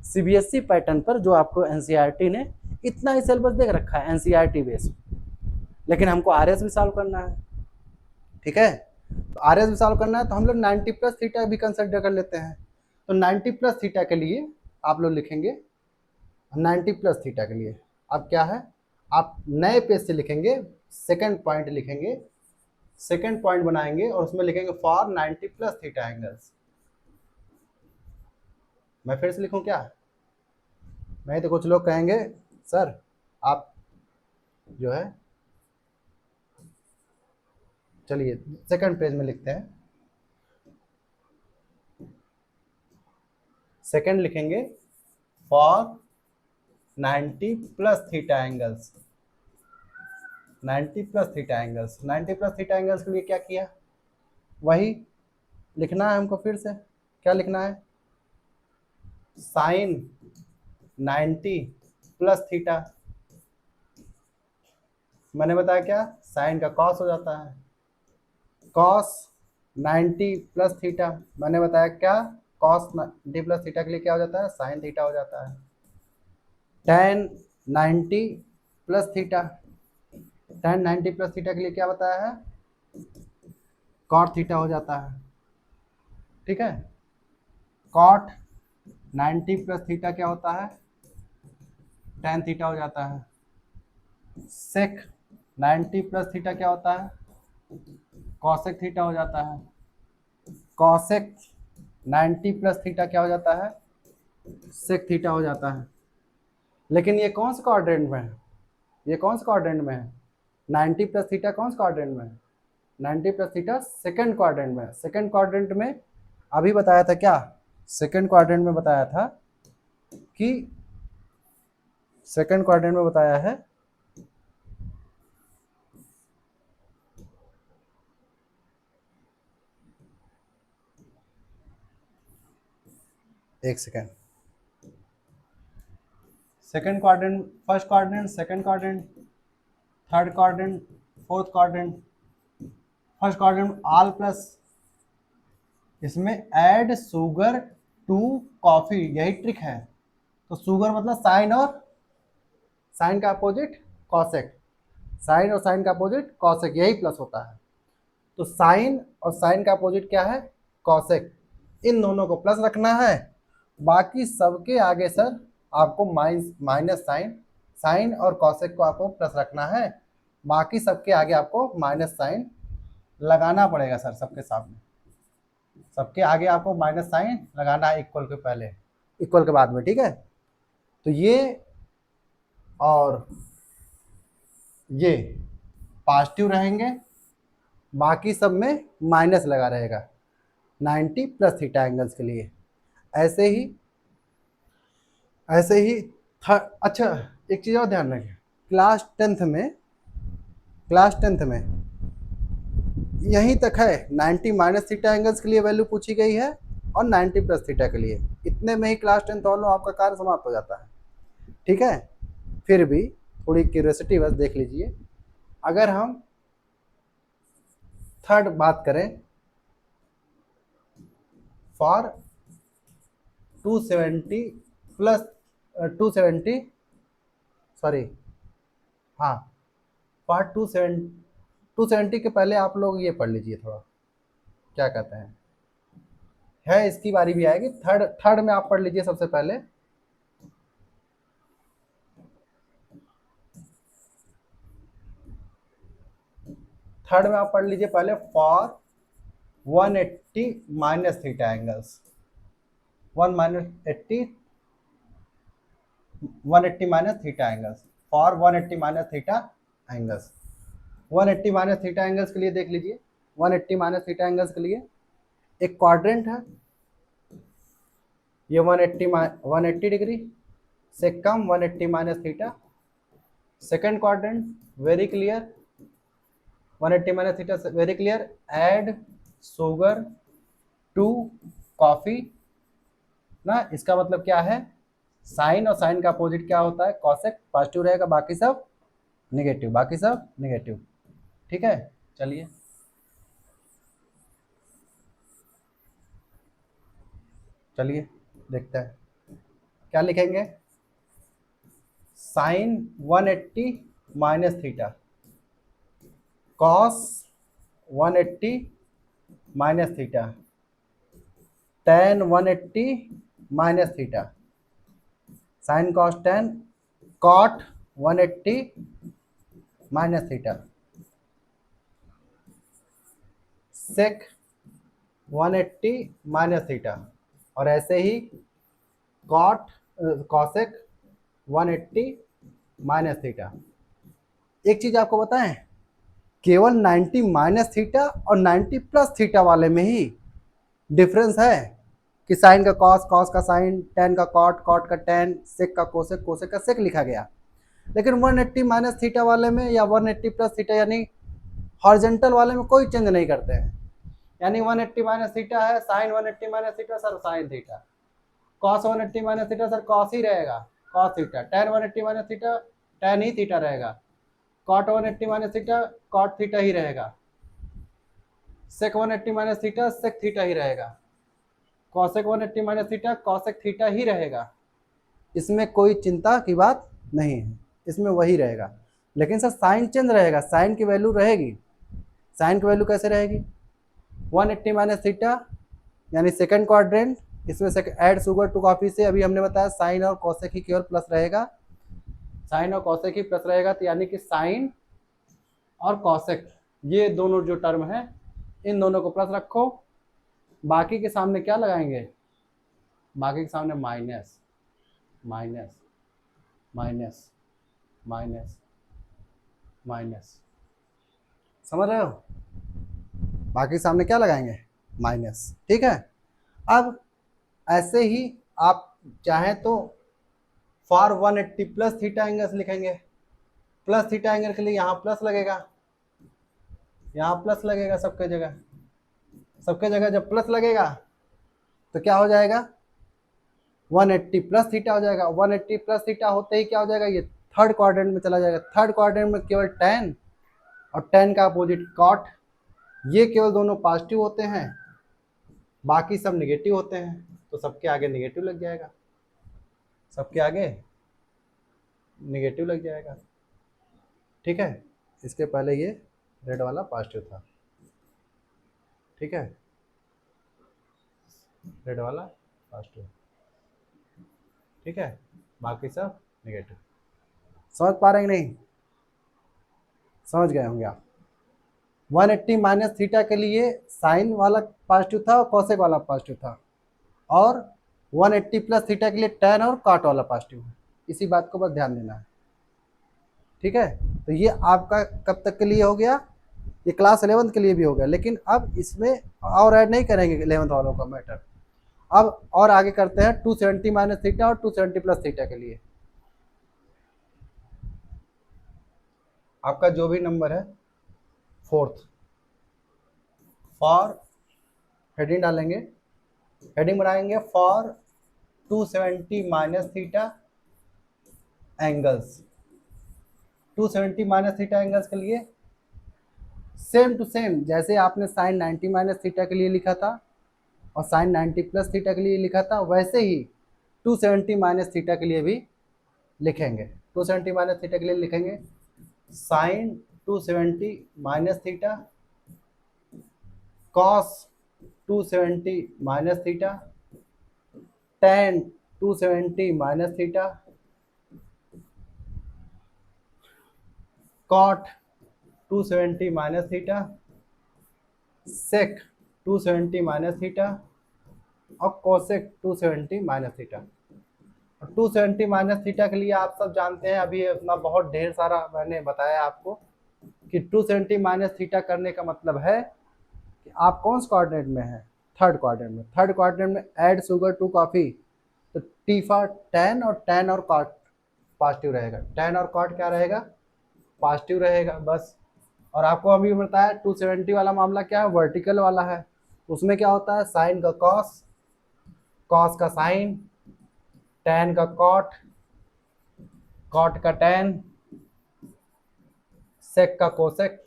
सीबीएसई पैटर्न पर जो आपको एनसीईआरटी ने इतना ही सिलेबस देख रखा है एनसीईआरटी बेस, लेकिन हमको आरएस भी सॉल्व करना है, ठीक है। तो आरएस भी सॉल्व करना है तो हम लोग 90 प्लस थीटा भी कंसिडर कर लेते हैं। तो 90 प्लस थीटा के लिए आप लोग लिखेंगे, 90 प्लस थीटा के लिए अब क्या है, आप नए पेज से लिखेंगे, सेकंड पॉइंट लिखेंगे, सेकंड पॉइंट बनाएंगे और उसमें लिखेंगे फॉर 90 प्लस थीटा एंगल्स। मैं फिर से लिखूं क्या? नहीं तो कुछ लोग कहेंगे सर आप जो है, चलिए सेकंड पेज में लिखते हैं, सेकंड लिखेंगे for 90 plus theta angles, 90 plus theta angles, 90 plus theta angles के लिए क्या किया, वही लिखना है हमको, फिर से क्या लिखना है, साइन 90 प्लस थीटा, मैंने बताया क्या, साइन का कॉस हो जाता है, कॉस 90 प्लस थीटा, मैंने बताया क्या, कॉस 90 प्लस थीटा के लिए क्या हो जाता है, साइन थीटा हो जाता है, ten 90 plus theta, tan 90 plus theta के लिए क्या बताया है, कॉट थीटा हो जाता है, ठीक है। कॉट 90 प्लस थीटा क्या होता है, टेन थीटा हो जाता है। सेक 90 प्लस थीटा क्या होता है, कॉसेक थीटा हो जाता है। कॉसेक 90 प्लस थीटा क्या हो जाता है, सेक थीटा हो जाता है। लेकिन ये कौन से क्वाड्रेंट में है, ये कौन से क्वाड्रेंट में है, 90 प्लस थीटा कौन से क्वाड्रेंट में है, 90 प्लस थीटा सेकंड क्वाड्रेंट में। सेकंड क्वाड्रेंट में अभी बताया था क्या, सेकंड क्वाड्रेंट में बताया था कि सेकंड क्वाड्रेंट में बताया है एक second, second quadrant, first quadrant, second quadrant, third quadrant, fourth quadrant, first quadrant all plus, इसमें ऐड शुगर टू कॉफी, यही ट्रिक है। तो शुगर मतलब साइन और साइन का अपोजिट कॉसेक, साइन और साइन का अपोजिट कॉसेक, यही प्लस होता है। तो साइन और साइन का अपोजिट क्या है, कॉसेक, इन दोनों को प्लस रखना है। बाकी सबके आगे सर आपको माइनस साइन, साइन और कॉसेक को आपको प्लस रखना है, बाकी सबके आगे आपको माइनस साइन लगाना पड़ेगा सर, सबके सामने, सबके आगे आपको माइनस साइन लगाना है इक्वल के पहले, इक्वल के बाद में, ठीक है। तो ये और ये पॉजिटिव रहेंगे, बाकी सब में माइनस लगा रहेगा 90 प्लस थीटा एंगल्स के लिए। ऐसे ही अच्छा एक चीज़ और ध्यान रखें, क्लास टेंथ में यहीं तक है, 90 माइनस थीटा एंगल्स के लिए वैल्यू पूछी गई है और 90 प्लस थीटा के लिए, इतने में ही क्लास 10 दोनों आपका कार्य समाप्त हो जाता है, ठीक है। फिर भी थोड़ी क्यूरियोसिटी बस देख लीजिए, अगर हम थर्ड बात करें, फॉर 270 प्लस 270 सॉरी हाँ फॉर 270 के पहले आप लोग ये पढ़ लीजिए थोड़ा, क्या कहते हैं, है इसकी बारी भी आएगी, थर्ड में आप पढ़ लीजिए सबसे पहले। थर्ड में आप पढ़ लीजिए पहले, for 180 minus theta angles, 180 minus theta angles, for 180 minus theta angles, 180 minus theta angles के लिए देख लीजिए, 180 माइनस थीटा एंगल्स के लिए एक क्वाड्रेंट है, ये 180 डिग्री से कम 180 minus theta, second quadrant very clear, 180 minus theta very clear, add sugar to coffee ना, इसका मतलब क्या है, साइन और साइन का अपोजिट क्या होता है, कॉसेक, पॉजिटिव रहेगा, बाकी सब नेगेटिव, बाकी सब नेगेटिव, ठीक है। चलिए देखते हैं क्या लिखेंगे, sine 180 minus theta, cos 180 minus theta, tan 180 minus theta, sine cos tan, cot 180 minus theta, sec 180 minus theta, और ऐसे ही कॉसेक 180 माइनस थीटा। एक चीज आपको बताएं, केवल 90 माइनस थीटा और 90 प्लस थीटा वाले में ही डिफरेंस है कि साइन का कॉस, कॉस का साइन, टेन का कॉट, कॉट का टेन, सेक का कोसेक, कोसेक का सेक लिखा गया। लेकिन 180 माइनस थीटा वाले में या 180 प्लस थीटा यानी हॉरिजॉन्टल वाले में कोई चेंज नहीं करते हैं, यानी 180 माइनस थीटा है, sine 180 minus theta sir sine theta, cos 180 minus theta sir cos ही रहेगा, cos theta, tan 180 minus theta tan ही थीटा रहेगा, cot 180 minus theta cot theta ही रहेगा, sec 180 minus theta sec theta ही रहेगा, cosec 180 minus theta cosec theta ही रहेगा, इसमें कोई चिंता की बात नहीं है, इसमें वही रहेगा। लेकिन सर साइन चेंज रहेगा, साइन की वैल्यू रहेगी, साइन की वैल्यू कैसे रहेगी, 180 माइनस थीटा यानी सेकंड क्वाड्रेंट, इसमें से ऐड शुगर टू कॉफी से अभी हमने बताया साइन और कॉसेक ही केवल प्लस रहेगा, साइन और कॉसेक ही प्लस रहेगा, तो यानी कि साइन और कॉसेक ये दोनों जो टर्म है इन दोनों को प्लस रखो, बाकी के सामने क्या लगाएंगे, बाकी के सामने minus minus minus minus minus, समझ रहे हो, बाकी सामने क्या लगाएंगे, माइनस, ठीक है। अब ऐसे ही आप चाहें तो फॉर 180 प्लस थीटा एंगल्स लिखेंगे। प्लस थीटा एंगल के लिए यहाँ प्लस लगेगा, यहाँ प्लस लगेगा सबके जगह, सबके जगह जब प्लस लगेगा तो क्या हो जाएगा, 180 प्लस थीटा हो जाएगा। 180 प्लस थीटा होते ही क्या हो जाएगा, ये थर्ड क्वाड्रेंट में चला जाएगा। थर्ड क्वाड्रेंट में केवल tan और tan का अपोजिट cot, ये केवल दोनों पॉजिटिव होते हैं, बाकी सब निगेटिव होते हैं, तो सबके आगे निगेटिव लग जाएगा, सबके आगे निगेटिव लग जाएगा। ठीक है, इसके पहले ये रेड वाला पॉजिटिव था, ठीक है, रेड वाला पॉजिटिव, ठीक है, बाकी सब नेगेटिव। समझ पा रहे हैं कि नहीं, समझ गए होंगे आप। 180 माइनस थीटा के लिए साइन वाला पॉजिटिव था और कॉसेक वाला पॉजिटिव था, और 180 प्लस थीटा के लिए tan और cot वाला पॉजिटिव है। इसी बात को बस ध्यान देना है, ठीक है। तो ये आपका कब तक के लिए हो गया, ये क्लास 11th के लिए भी हो गया, लेकिन अब इसमें और ऐड नहीं करेंगे 11th वालों का मैटर। अब और आगे करते हैं 270 माइनस थीटा और 270 प्लस थीटा के लिए। आपका जो भी नंबर है, फोर्थ, फॉर हेडिंग डालेंगे, हेडिंग बनाएंगे for 270 minus theta angles. 270 minus theta angles के लिए सेम टू सेम जैसे आपने साइन 90 माइनस थीटा के लिए लिखा था और साइन 90 प्लस थीटा के लिए लिखा था, वैसे ही 270 माइनस थीटा के लिए भी लिखेंगे। 270 माइनस थीटा के लिए लिखेंगे sine 270 minus theta, cos 270 minus theta, tan 270 minus theta, cot 270 minus theta, sec 270 minus theta और cosec 270 minus theta. 270 minus theta के लिए आप सब जानते हैं, अभी अपना बहुत ढेर सारा मैंने बताया आपको कि 270 माइनस थीटा करने का मतलब है कि आप कौन से क्वाड्रेंट में हैं, थर्ड क्वाड्रेंट में। थर्ड क्वाड्रेंट में ऐड शुगर टू कॉफ़ी, तो टी फॉर tan और tan और cot पॉजिटिव रहेगा, tan और cot क्या रहेगा, पॉजिटिव रहेगा बस। और आपको अभी बताया 270 वाला मामला क्या है, वर्टिकल वाला है, उसमें क्या होता है, साइन का कॉस, कॉस का साइन, tan का cot, cot का tan, sec का कोसेक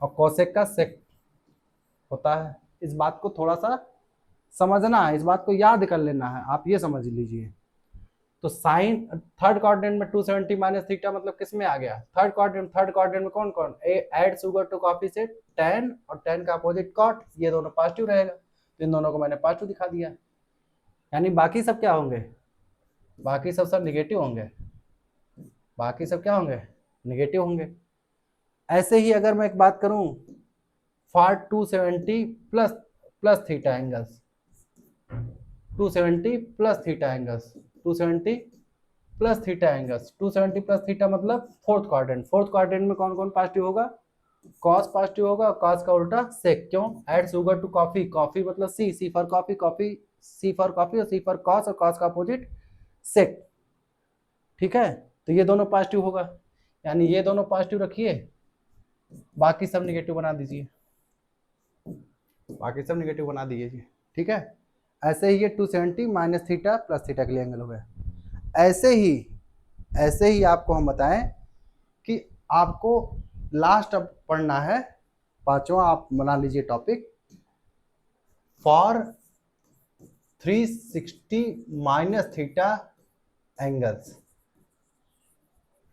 और कोसेक का सेक होता है। इस बात को थोड़ा सा समझना है, इस बात को याद कर लेना है, आप ये समझ लीजिए। तो साइन थर्ड क्वाड्रेंट में 270 माइनस थीटा मतलब किस में आ गया, थर्ड क्वाड्रेंट। थर्ड क्वाड्रेंट में कौन कौन, ऐड शुगर टू कॉफी से tan और tan का अपोजिट cot, ये दोनों पॉजिटिव रहेगा, तो इन दोनों को मैंने पॉजिटिव दिखा दिया। यानी बाकी सब क्या होंगे, बाकी सब निगेटिव होंगे, बाकी सब क्या होंगे, निगेटिव होंगे। ऐसे ही अगर मैं एक बात करूं for 270 plus plus theta angles, 270 plus theta angles, 270 plus theta angles, 270 plus theta मतलब फोर्थ क्वाड्रेंट। फोर्थ क्वाड्रेंट में कौन कौन पॉजिटिव होगा, कॉस पॉजिटिव होगा, कॉस का उल्टा सेक। क्यों, add sugar to coffee, coffee मतलब C, C for coffee, coffee C for coffee और सी फॉर कॉस और कॉस का अपोजिट सेक, ठीक है। तो ये दोनों पॉजिटिव होगा, यानी ये दोनों पॉजिटिव रखिए, बाकी सब निगेटिव बना दीजिए, बाकी सब निगेटिव बना दीजिए, ठीक है। ऐसे ही ये 270 माइनस थीटा प्लस थीटा के लिए एंगल हो गया। ऐसे ही आपको हम बताएं कि आपको लास्ट अब पढ़ना है पांचवा, आप बना लीजिए topic for 360 minus theta angles,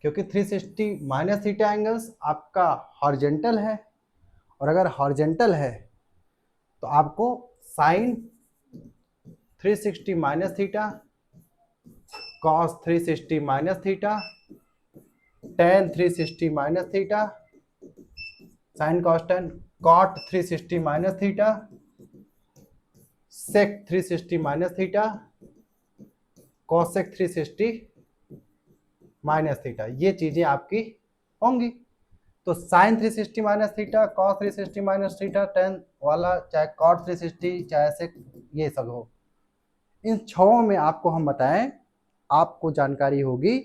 क्योंकि 360 माइनस थीटा एंगल्स आपका हॉरिजेंटल है, और अगर हॉरिजेंटल है तो आपको sine 360 minus theta, cos 360 minus theta, tan 360 minus theta, sine cos tan, cot 360 minus theta, sec 360 minus theta, cosec 360 minus theta, ये चीजें आपकी होंगी। तो sine 360 minus theta, cos 360 minus theta, tan वाला चाहे cot 360 चाहे sec, ये सब हो। इन छहों में आपको हम बताएं आपको जानकारी होगी,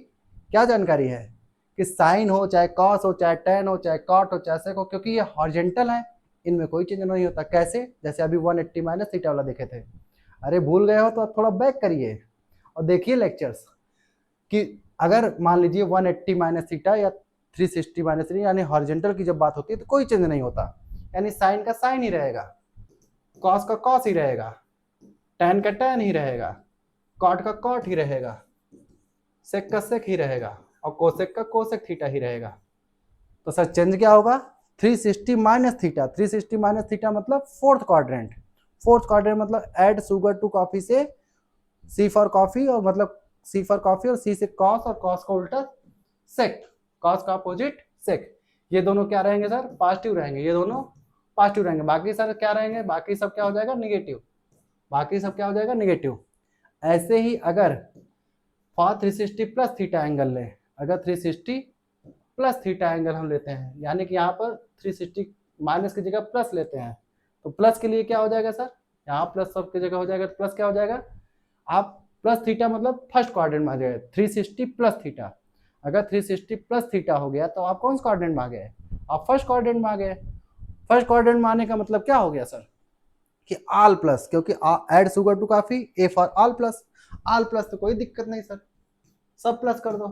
क्या जानकारी है कि साइन हो चाहे कॉस हो चाहे टेन हो चाहे कॉट हो चाहे सेक हो, क्योंकि ये हॉरिजेंटल है, इनमें कोई चेंज नहीं होता। कैसे? जैसे अभी 180 माइनस थीटा वाला देखे थे। अरे भूल गए हो तो आप थोड़ा बैक करिए और देखिए लेक्चर्स कि अगर मान लीजिए 180 माइनस थीटा या 360 माइनस थ्री, यानी हॉरिजेंटल की जब बात होती है तो कोई चेंज नहीं होता, यानी साइन का साइन ही रहेगा, कॉस का कॉस ही रहेगा, टैन का टैन ही रहेगा, कॉट का कॉट ही रहेगा, सेक का सेक ही रहेगा और कोसेक का कोसेक थीटा ही रहेगा। तो सर चेंज क्या होगा? 360 माइनस थीटा। 360 माइनस थीटा मतलब फोर्थ क्वाड्रेंट। फोर्थ क्वाड्रेंट मतलब ऐड शुगर टू कॉफी से सी फॉर कॉफी, और मतलब सी फॉर कॉफी और सी से कॉस और कॉस का उल्टा सेक, कॉस का अपोजिट सेक। ये दोनों क्या रहेंगे सर? पॉजिटिव रहेंगे, ये दोनों पॉजिटिव रहेंगे। बाकी सर क्या रहेंगे? बाकी सब क्या हो जाएगा? निगेटिव। बाकी सब क्या हो जाएगा? निगेटिव। ऐसे ही अगर फॉर 360 प्लस थीटा एंगल लें, अगर 360 प्लस थीटा एंगल हम लेते हैं, यानी कि यहाँ पर 360 माइनस की जगह प्लस लेते हैं, तो प्लस के लिए क्या हो जाएगा सर? यहाँ प्लस सब की जगह हो जाएगा, तो प्लस क्या हो जाएगा? आप प्लस थीटा मतलब फर्स्ट क्वाड्रेंट में आ जाएगा, 360 प्लस थीटा। अगर 360 प्लस थीटा हो गया तो आप कौन सा क्वाड्रेंट में आ गए? आप फर्स्ट क्वाड्रेंट में आ गए। फर्स्ट क्वाड्रेंट में आने का मतलब क्या हो गया सर? कि आल प्लस, क्योंकि add sugar to coffee, A for all plus. All plus तो कोई दिक्कत नहीं सर, सब प्लस कर दो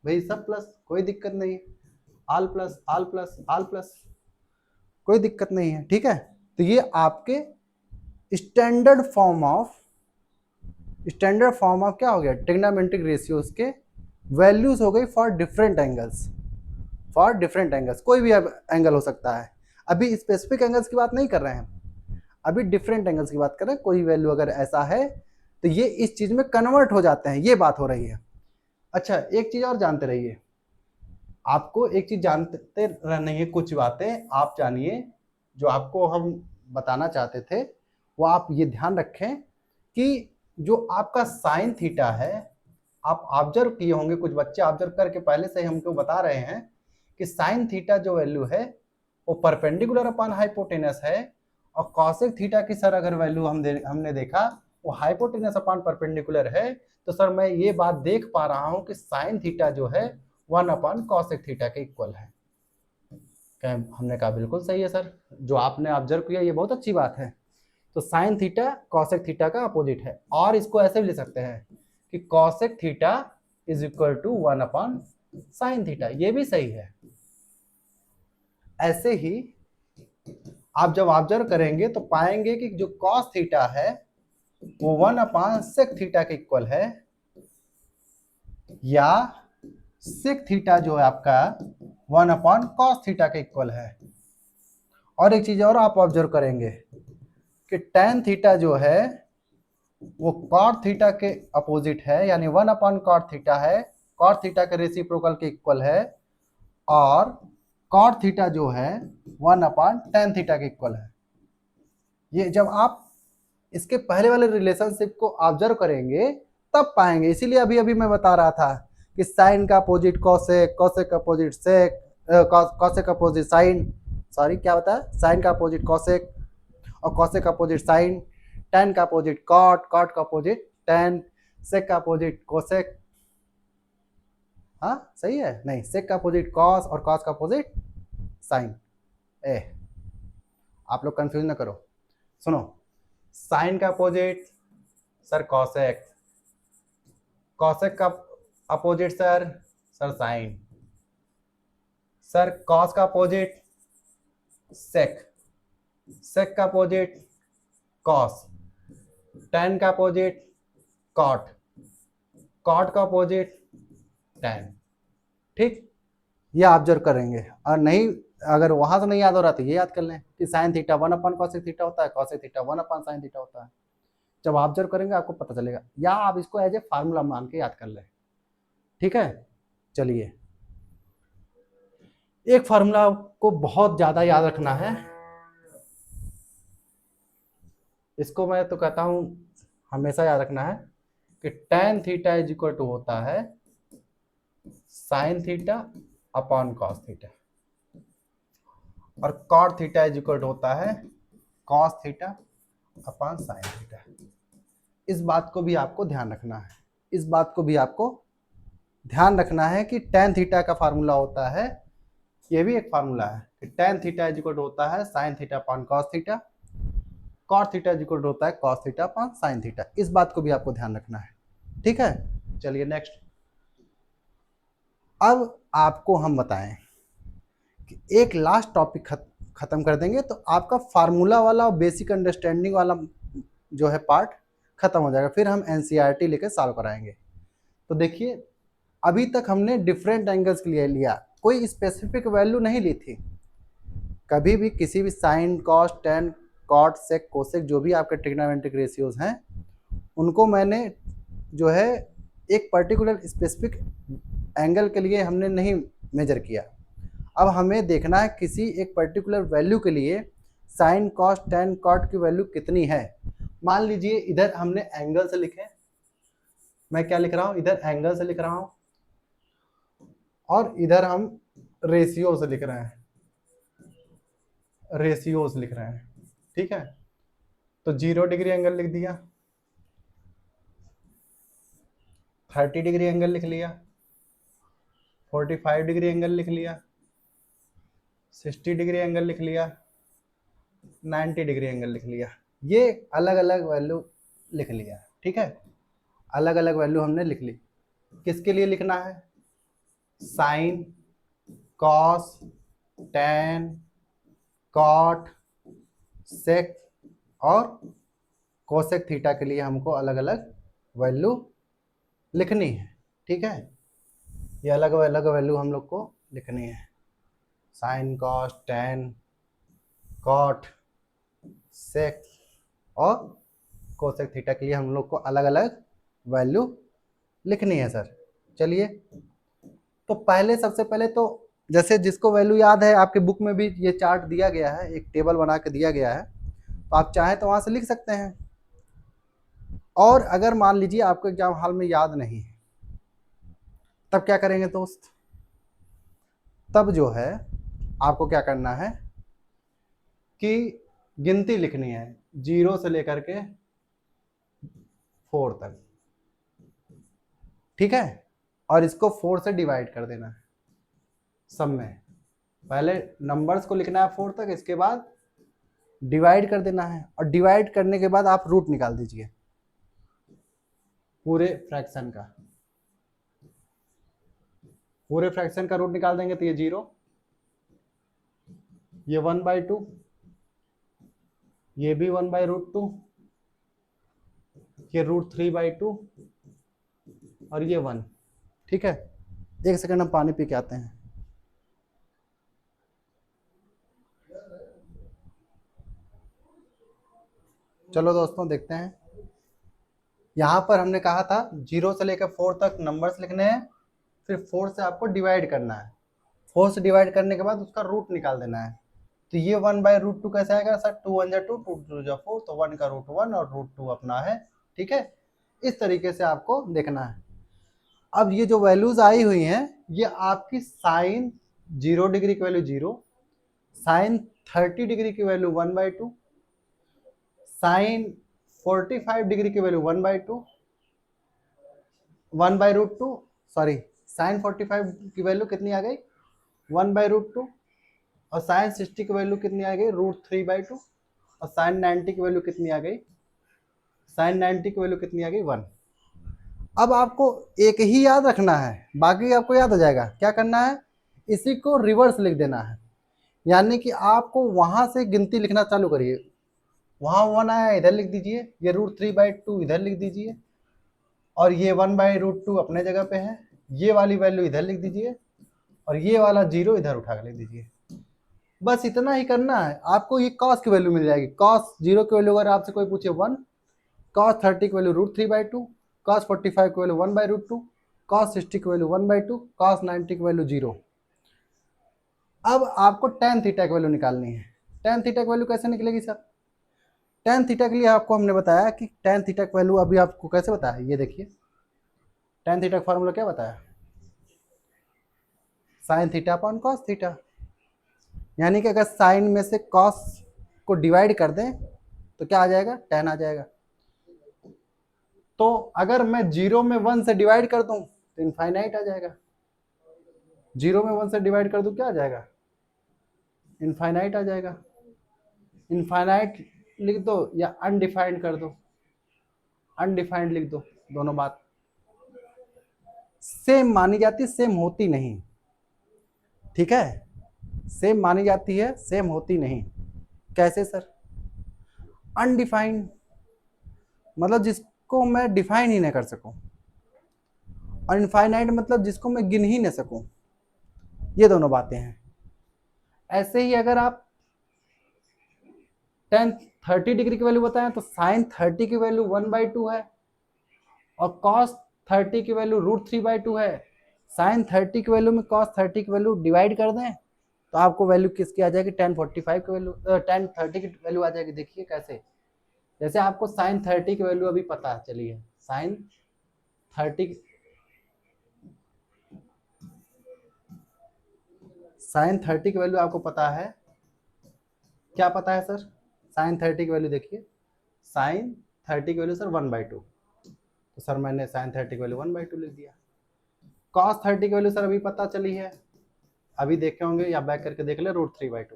भाई, सब प्लस, कोई दिक्कत नहीं। आल plus all plus all plus, कोई दिक्कत नहीं है, ठीक है। तो ये आपके स्टैंडर्ड फॉर्म ऑफ क्या हो गया? ट्रिग्नोमेट्रिक रेशियोज के वैल्यूज हो गई for different angles. For different angles, कोई भी एंगल हो सकता है। अभी स्पेसिफिक एंगल्स की बात नहीं कर रहे हैं, अभी डिफरेंट एंगल्स की बात कर रहे हैं। कोई वैल्यू अगर ऐसा है तो ये इस चीज में कन्वर्ट हो जाते हैं, ये बात हो रही है। अच्छा, एक चीज और जानते रहिए, आपको एक चीज जानते रहनी है, कुछ बातें आप जानिए जो आपको हम बताना चाहते थे, वो आप ये ध्यान रखें कि जो आपका साइन थीटा है, आप ऑब्जर्व किए होंगे, कुछ बच्चे ऑब्जर्व करके पहले से ही हमको बता रहे हैं कि साइन थीटा जो वैल्यू है वो परपेंडिकुलर अपॉन हाइपोटेनस है, और कॉसेक थीटा की सर अगर वैल्यू हमने देखा वो हाइपोटेनस अपॉन परपेंडिकुलर है, तो सर मैं ये बात देख पा रहा हूं कि साइन थीटा जो है 1 अपॉन कॉसेक थीटा के इक्वल है। हमने कहा बिल्कुल सही है सर, जो आपने ऑब्जर्व किया ये बहुत अच्छी बात है। तो साइन थीटा कॉसेक थीटा का अपोजिट है, और इसको ऐसे भी ले सकते हैं कि cosec theta is equal to 1 upon sine theta, ये भी सही है। ऐसे ही आप जब ऑब्जर्व करेंगे तो पाएंगे कि जो कॉस थीटा है वो 1 अपॉन सेक थीटा के इक्वल है, या सेक थीटा जो है आपका 1 अपॉन कॉस थीटा के इक्वल है। और एक चीज और आप ऑब्जर्व करेंगे कि tan थीटा जो है वो cot थीटा के अपोजिट है, यानी 1 अपॉन cot थीटा है, cot थीटा के रेसिप्रोकल के इक्वल है, और cot थीटा जो है 1 अपॉन tan थीटा के इक्वल है। ये जब आप इसके पहले वाले रिलेशनशिप को ऑब्जर्व करेंगे तब पाएंगे। इसीलिए अभी अभी मैं बता रहा था कि साइन का अपोजिट कॉसेक, कॉसेक का अपोजिट सेक, कॉसेक का अपोजिट साइन, सॉरी क्या होता है, साइन का अपोजिट कॉसेक और कॉसेक का अपोजिट साइन, tan का अपोजिट कॉट, कॉट का अपोजिट tan, सेक का अपोजिट कोसेक, हाँ सही है, नहीं सेक का अपोजिट कॉस और कॉस का अपोजिट साइन। आप लोग कंफ्यूज ना करो, सुनो, साइन का अपोजिट सर कॉसेक, कॉसेक का opposite sir sine, sir cos का अपोजिट सेक, सेक का अपोजिट कॉस, tan का अपोजिट कॉट, कॉट का अपोजिट tan, ठीक। ये ऑब्जर्व करेंगे, और नहीं अगर वहां से नहीं याद हो रहा तो ये याद कर लें कि sine theta 1 upon cosec theta होता है, cosec theta 1 upon sine theta होता है। जब ऑब्जर्व करेंगे आपको पता चलेगा, या आप इसको एज ए फार्मूला मान के याद कर लें, ठीक है। चलिए, एक फार्मूला को बहुत ज्यादा याद रखना है, इसको मैं तो कहता हूं हमेशा याद रखना है कि tan theta is equal to होता है sine theta upon cos theta, और cot theta is equal to होता है cos theta upon sine theta. इस बात को भी आपको ध्यान रखना है, इस बात को भी आपको ध्यान रखना है कि tan थीटा का फार्मूला होता है, ये भी एक फार्मूला है कि tan थीटा इज इक्वल होता है sin theta upon cos theta, cos theta is equal होता है cos theta upon sin theta. इस बात को भी आपको ध्यान रखना है, ठीक है। चलिए नेक्स्ट, अब आपको हम बताएं कि एक लास्ट टॉपिक खत्म कर देंगे तो आपका फार्मूला वाला और बेसिक अंडरस्टैंडिंग वाला जो है पार्ट खत्म हो जाएगा, फिर हम एनसीईआरटी लेकर सॉल्व कराएंगे। तो देखिए, अभी तक हमने डिफरेंट एंगल्स के लिए लिया, कोई स्पेसिफिक वैल्यू नहीं ली थी। कभी भी किसी भी sign, cos, tan, cot, sec, cosec, जो भी आपके ट्रिग्नोमेट्रिक रेशियोज हैं, उनको मैंने जो है एक पर्टिकुलर स्पेसिफिक एंगल के लिए हमने नहीं मेजर किया। अब हमें देखना है किसी एक पर्टिकुलर वैल्यू के लिए साइन, कॉस, टेन, कॉट की वैल्यू कितनी है। मान लीजिए इधर हमने एंगल से लिखे, मैं क्या लिख रहा हूँ, इधर एंगल से लिख रहा हूँ और इधर हम रेशियो से लिख रहे हैं, रेशियोज लिख रहे हैं, ठीक है। तो 0 डिग्री एंगल लिख दिया, 30 डिग्री एंगल लिख लिया, 45 डिग्री एंगल लिख लिया, 60 डिग्री एंगल लिख लिया, 90 डिग्री एंगल लिख लिया। ये अलग अलग वैल्यू लिख लिया, ठीक है। अलग अलग वैल्यू हमने लिख ली। किसके लिए लिखना है? साइन, कॉस, टेन, कॉट, सेक और कोसेक थीटा के लिए हमको अलग अलग वैल्यू लिखनी है, ठीक है। ये अलग अलग वैल्यू हम लोग को लिखनी है। साइन, कॉस, टेन, कॉट, सेक और कोसेक थीटा के लिए हम लोग को अलग अलग वैल्यू लिखनी है सर। चलिए, तो पहले सबसे पहले तो जैसे जिसको वैल्यू याद है, आपके बुक में भी ये चार्ट दिया गया है, एक टेबल बना के दिया गया है, तो आप चाहें तो वहाँ से लिख सकते हैं। और अगर मान लीजिए आपको एग्जाम हॉल में याद नहीं है, तब क्या करेंगे दोस्त? तब जो है आपको क्या करना है कि गिनती लिखनी है 0 से लेकर के 4 तक, ठीक है। और इसको 4 से डिवाइड कर देना है सब में। पहले नंबर्स को लिखना है 4 तक, इसके बाद डिवाइड कर देना है, और डिवाइड करने के बाद आप रूट निकाल दीजिए पूरे फ्रैक्शन का। पूरे फ्रैक्शन का रूट निकाल देंगे तो ये 0, ये 1/2, ये भी 1/√2, ये √3/2 और ये 1, ठीक है। एक सेकंड हम पानी पी के आते हैं। चलो दोस्तों देखते हैं, यहाँ पर हमने कहा था 0 से लेकर 4 तक नंबर्स लिखने हैं, फिर 4 से आपको डिवाइड करना है, 4 से डिवाइड करने के बाद उसका रूट निकाल देना है। तो ये 1/√2 कैसे आएगा सर? 2 1 2, 2 2 4, तो 1 का रूट 1 और √2 अपना है, ठीक है। इस तरीके से आपको देखना है। अब ये जो वैल्यूज आई हुई हैं, ये आपकी साइन 0 डिग्री की वैल्यू 0, साइन 30 डिग्री की वैल्यू 1/2, साइन 45 डिग्री की वैल्यू 1/2, 1/√2, सॉरी साइन 45 की वैल्यू कितनी आ गई? 1/√2, और साइन 60 की वैल्यू कितनी आ गई? √3/2, और साइन 90 की वैल्यू कितनी आ गई? साइन 90 की वैल्यू कितनी आ गई? 1। अब आपको एक ही याद रखना है, बाकी आपको याद हो जाएगा। क्या करना है? इसी को रिवर्स लिख देना है, यानी कि आपको वहां से गिनती लिखना चालू करिए। वहां 1 आया, इधर लिख दीजिए, ये √3/2 इधर लिख दीजिए, और ये 1/√2 अपने जगह पे है, ये वाली वैल्यू इधर लिख दीजिए, और ये वाला 0 इधर उठा कर लिख दीजिए। बस इतना ही करना है। आपको ये कॉस की वैल्यू मिल जाएगी। कॉस 0 की वैल्यू अगर आपसे कोई पूछे 1, कॉस 30 की वैल्यू √3/2, कॉस 45 की वैल्यू 1/√2, कॉस 60 की वैल्यू 1/2, कॉस 90 की वैल्यू 0। अब आपको tan थीटा की वैल्यू निकालनी है। tan थीटा की वैल्यू कैसे निकलेगी सर? tan थीटा के लिए आपको हमने बताया कि tan थीटा की वैल्यू अभी आपको कैसे बताया, ये देखिए tan थीटा का फॉर्मूला क्या बताया? Sign theta upon cos theta. यानी कि अगर साइन में से कॉस को डिवाइड कर दें तो क्या आ जाएगा? tan आ जाएगा। तो अगर मैं जीरो में 1 से डिवाइड कर दूं तो इनफाइनाइट आ जाएगा। जीरो में 1 से डिवाइड कर दूं क्या आ जाएगा? इनफाइनाइट आ जाएगा। इनफाइनाइट लिख दो या अनडिफाइंड कर दो, अनडिफाइंड लिख दो, दोनों बात सेम मानी जाती है, सेम होती नहीं। ठीक है, सेम मानी जाती है, सेम होती नहीं। कैसे सर? अनडिफाइंड मतलब जिसको मैं डिफाइन ही नहीं कर सकूं, और इनफाइनाइट मतलब जिसको मैं गिन ही नहीं सकूं। ये दोनों बातें हैं। ऐसे ही अगर आप टेन 30 डिग्री की वैल्यू बताएं तो साइन 30 की वैल्यू 1/2 है, और कॉस 30 की वैल्यू √3/2 है। साइन 30 की वैल्यू में कॉस 30 की वैल्यू डिवाइड कर दें तो आपको वैल्यू किसकी आ जाएगी? tan 45 की वैल्यू, tan 30 की वैल्यू आ जाएगी। देखिए कैसे, जैसे आपको साइन 30 की वैल्यू अभी पता चली है, साइन 30 की वैल्यू आपको पता है, क्या पता है सर? साइन 30 की वैल्यू देखिए, साइन 30 की वैल्यू सर 1/2, तो सर मैंने साइन 30 की वैल्यू 1/2 लिख दिया। कॉस 30 की वैल्यू सर अभी पता चली है, अभी देखे होंगे या बैक करके देख ले, √3/2।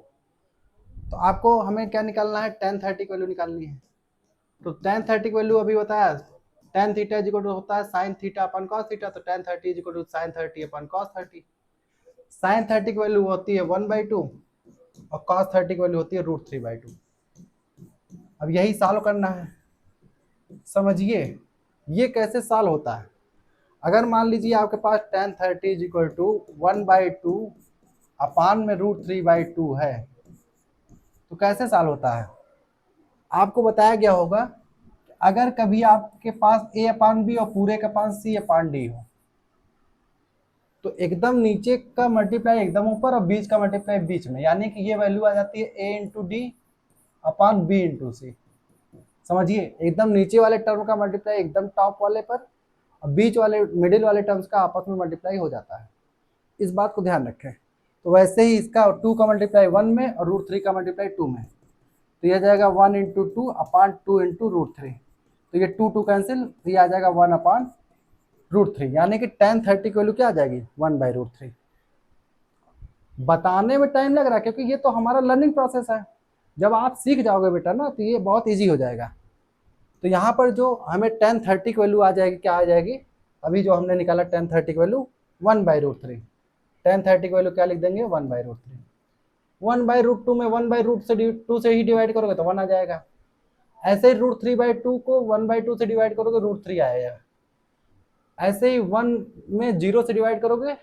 तो आपको हमें क्या निकालना है? tan 30 की वैल्यू निकालनी है। तो tan 30 की वैल्यू अभी बताया, tan थीटा इक्वल टू होता है sine theta upon cos theta, तो tan 30 equal to sine 30 upon cos 30। Sine 30 की वैल्यू होती है 1/2 और कॉस 30 की वैल्यू होती है √3/2। अब यही सॉल्व करना है। समझिए ये कैसे सॉल्व होता है। अगर मान लीजिए आपके पास tan 30 इक्वल टू 1/2 अपान में √3/2 है, तो कैसे सॉल्व होता है? आपको बताया गया होगा अगर कभी आपके पास a/b और पूरे का पास c/d हो, तो एकदम नीचे का मल्टीप्लाई एकदम ऊपर और बीच का मल्टीप्लाई बीच में, यानी कि ये वैल्यू आ जाती है a/d/b/c। समझिए, एकदम नीचे वाले टर्म का मल्टीप्लाई एकदम टॉप वाले पर, और बीच वाले मिडिल वाले टर्म्स का आपस में मल्टीप्लाई हो जाता है। इस बात को ध्यान रखें। तो वैसे ही इसका 2 का मल्टीप्लाई 1 में और √3 का मल्टीप्लाई 2 में, तो यह जाएगा 1 × 2 अपान 2 × √3। तो ये 2 कैंसिल, तो ये आ जाएगा 1 अपान √3, यानी कि tan 30 की वैल्यू क्या आ जाएगी? 1/√3। बताने में टाइम लग रहा है क्योंकि ये तो हमारा लर्निंग प्रोसेस है। जब आप सीख जाओगे बेटा ना तो ये बहुत ईजी हो जाएगा। तो यहाँ पर जो हमें tan 30 की वैल्यू आ जाएगी, क्या आ जाएगी? अभी जो हमने निकाला tan 30 की वैल्यू 1/√3। tan 30 की वैल्यू क्या लिख देंगे? 1/√3। 1/√2 में 1/√2 से ही डिवाइड करोगे तो 1 आ जाएगा। ऐसे ही √3/2 को 1/2 से डिवाइड करोगे √3 आएगा। ऐसे ही 1 में 0 से डिवाइड करोगे,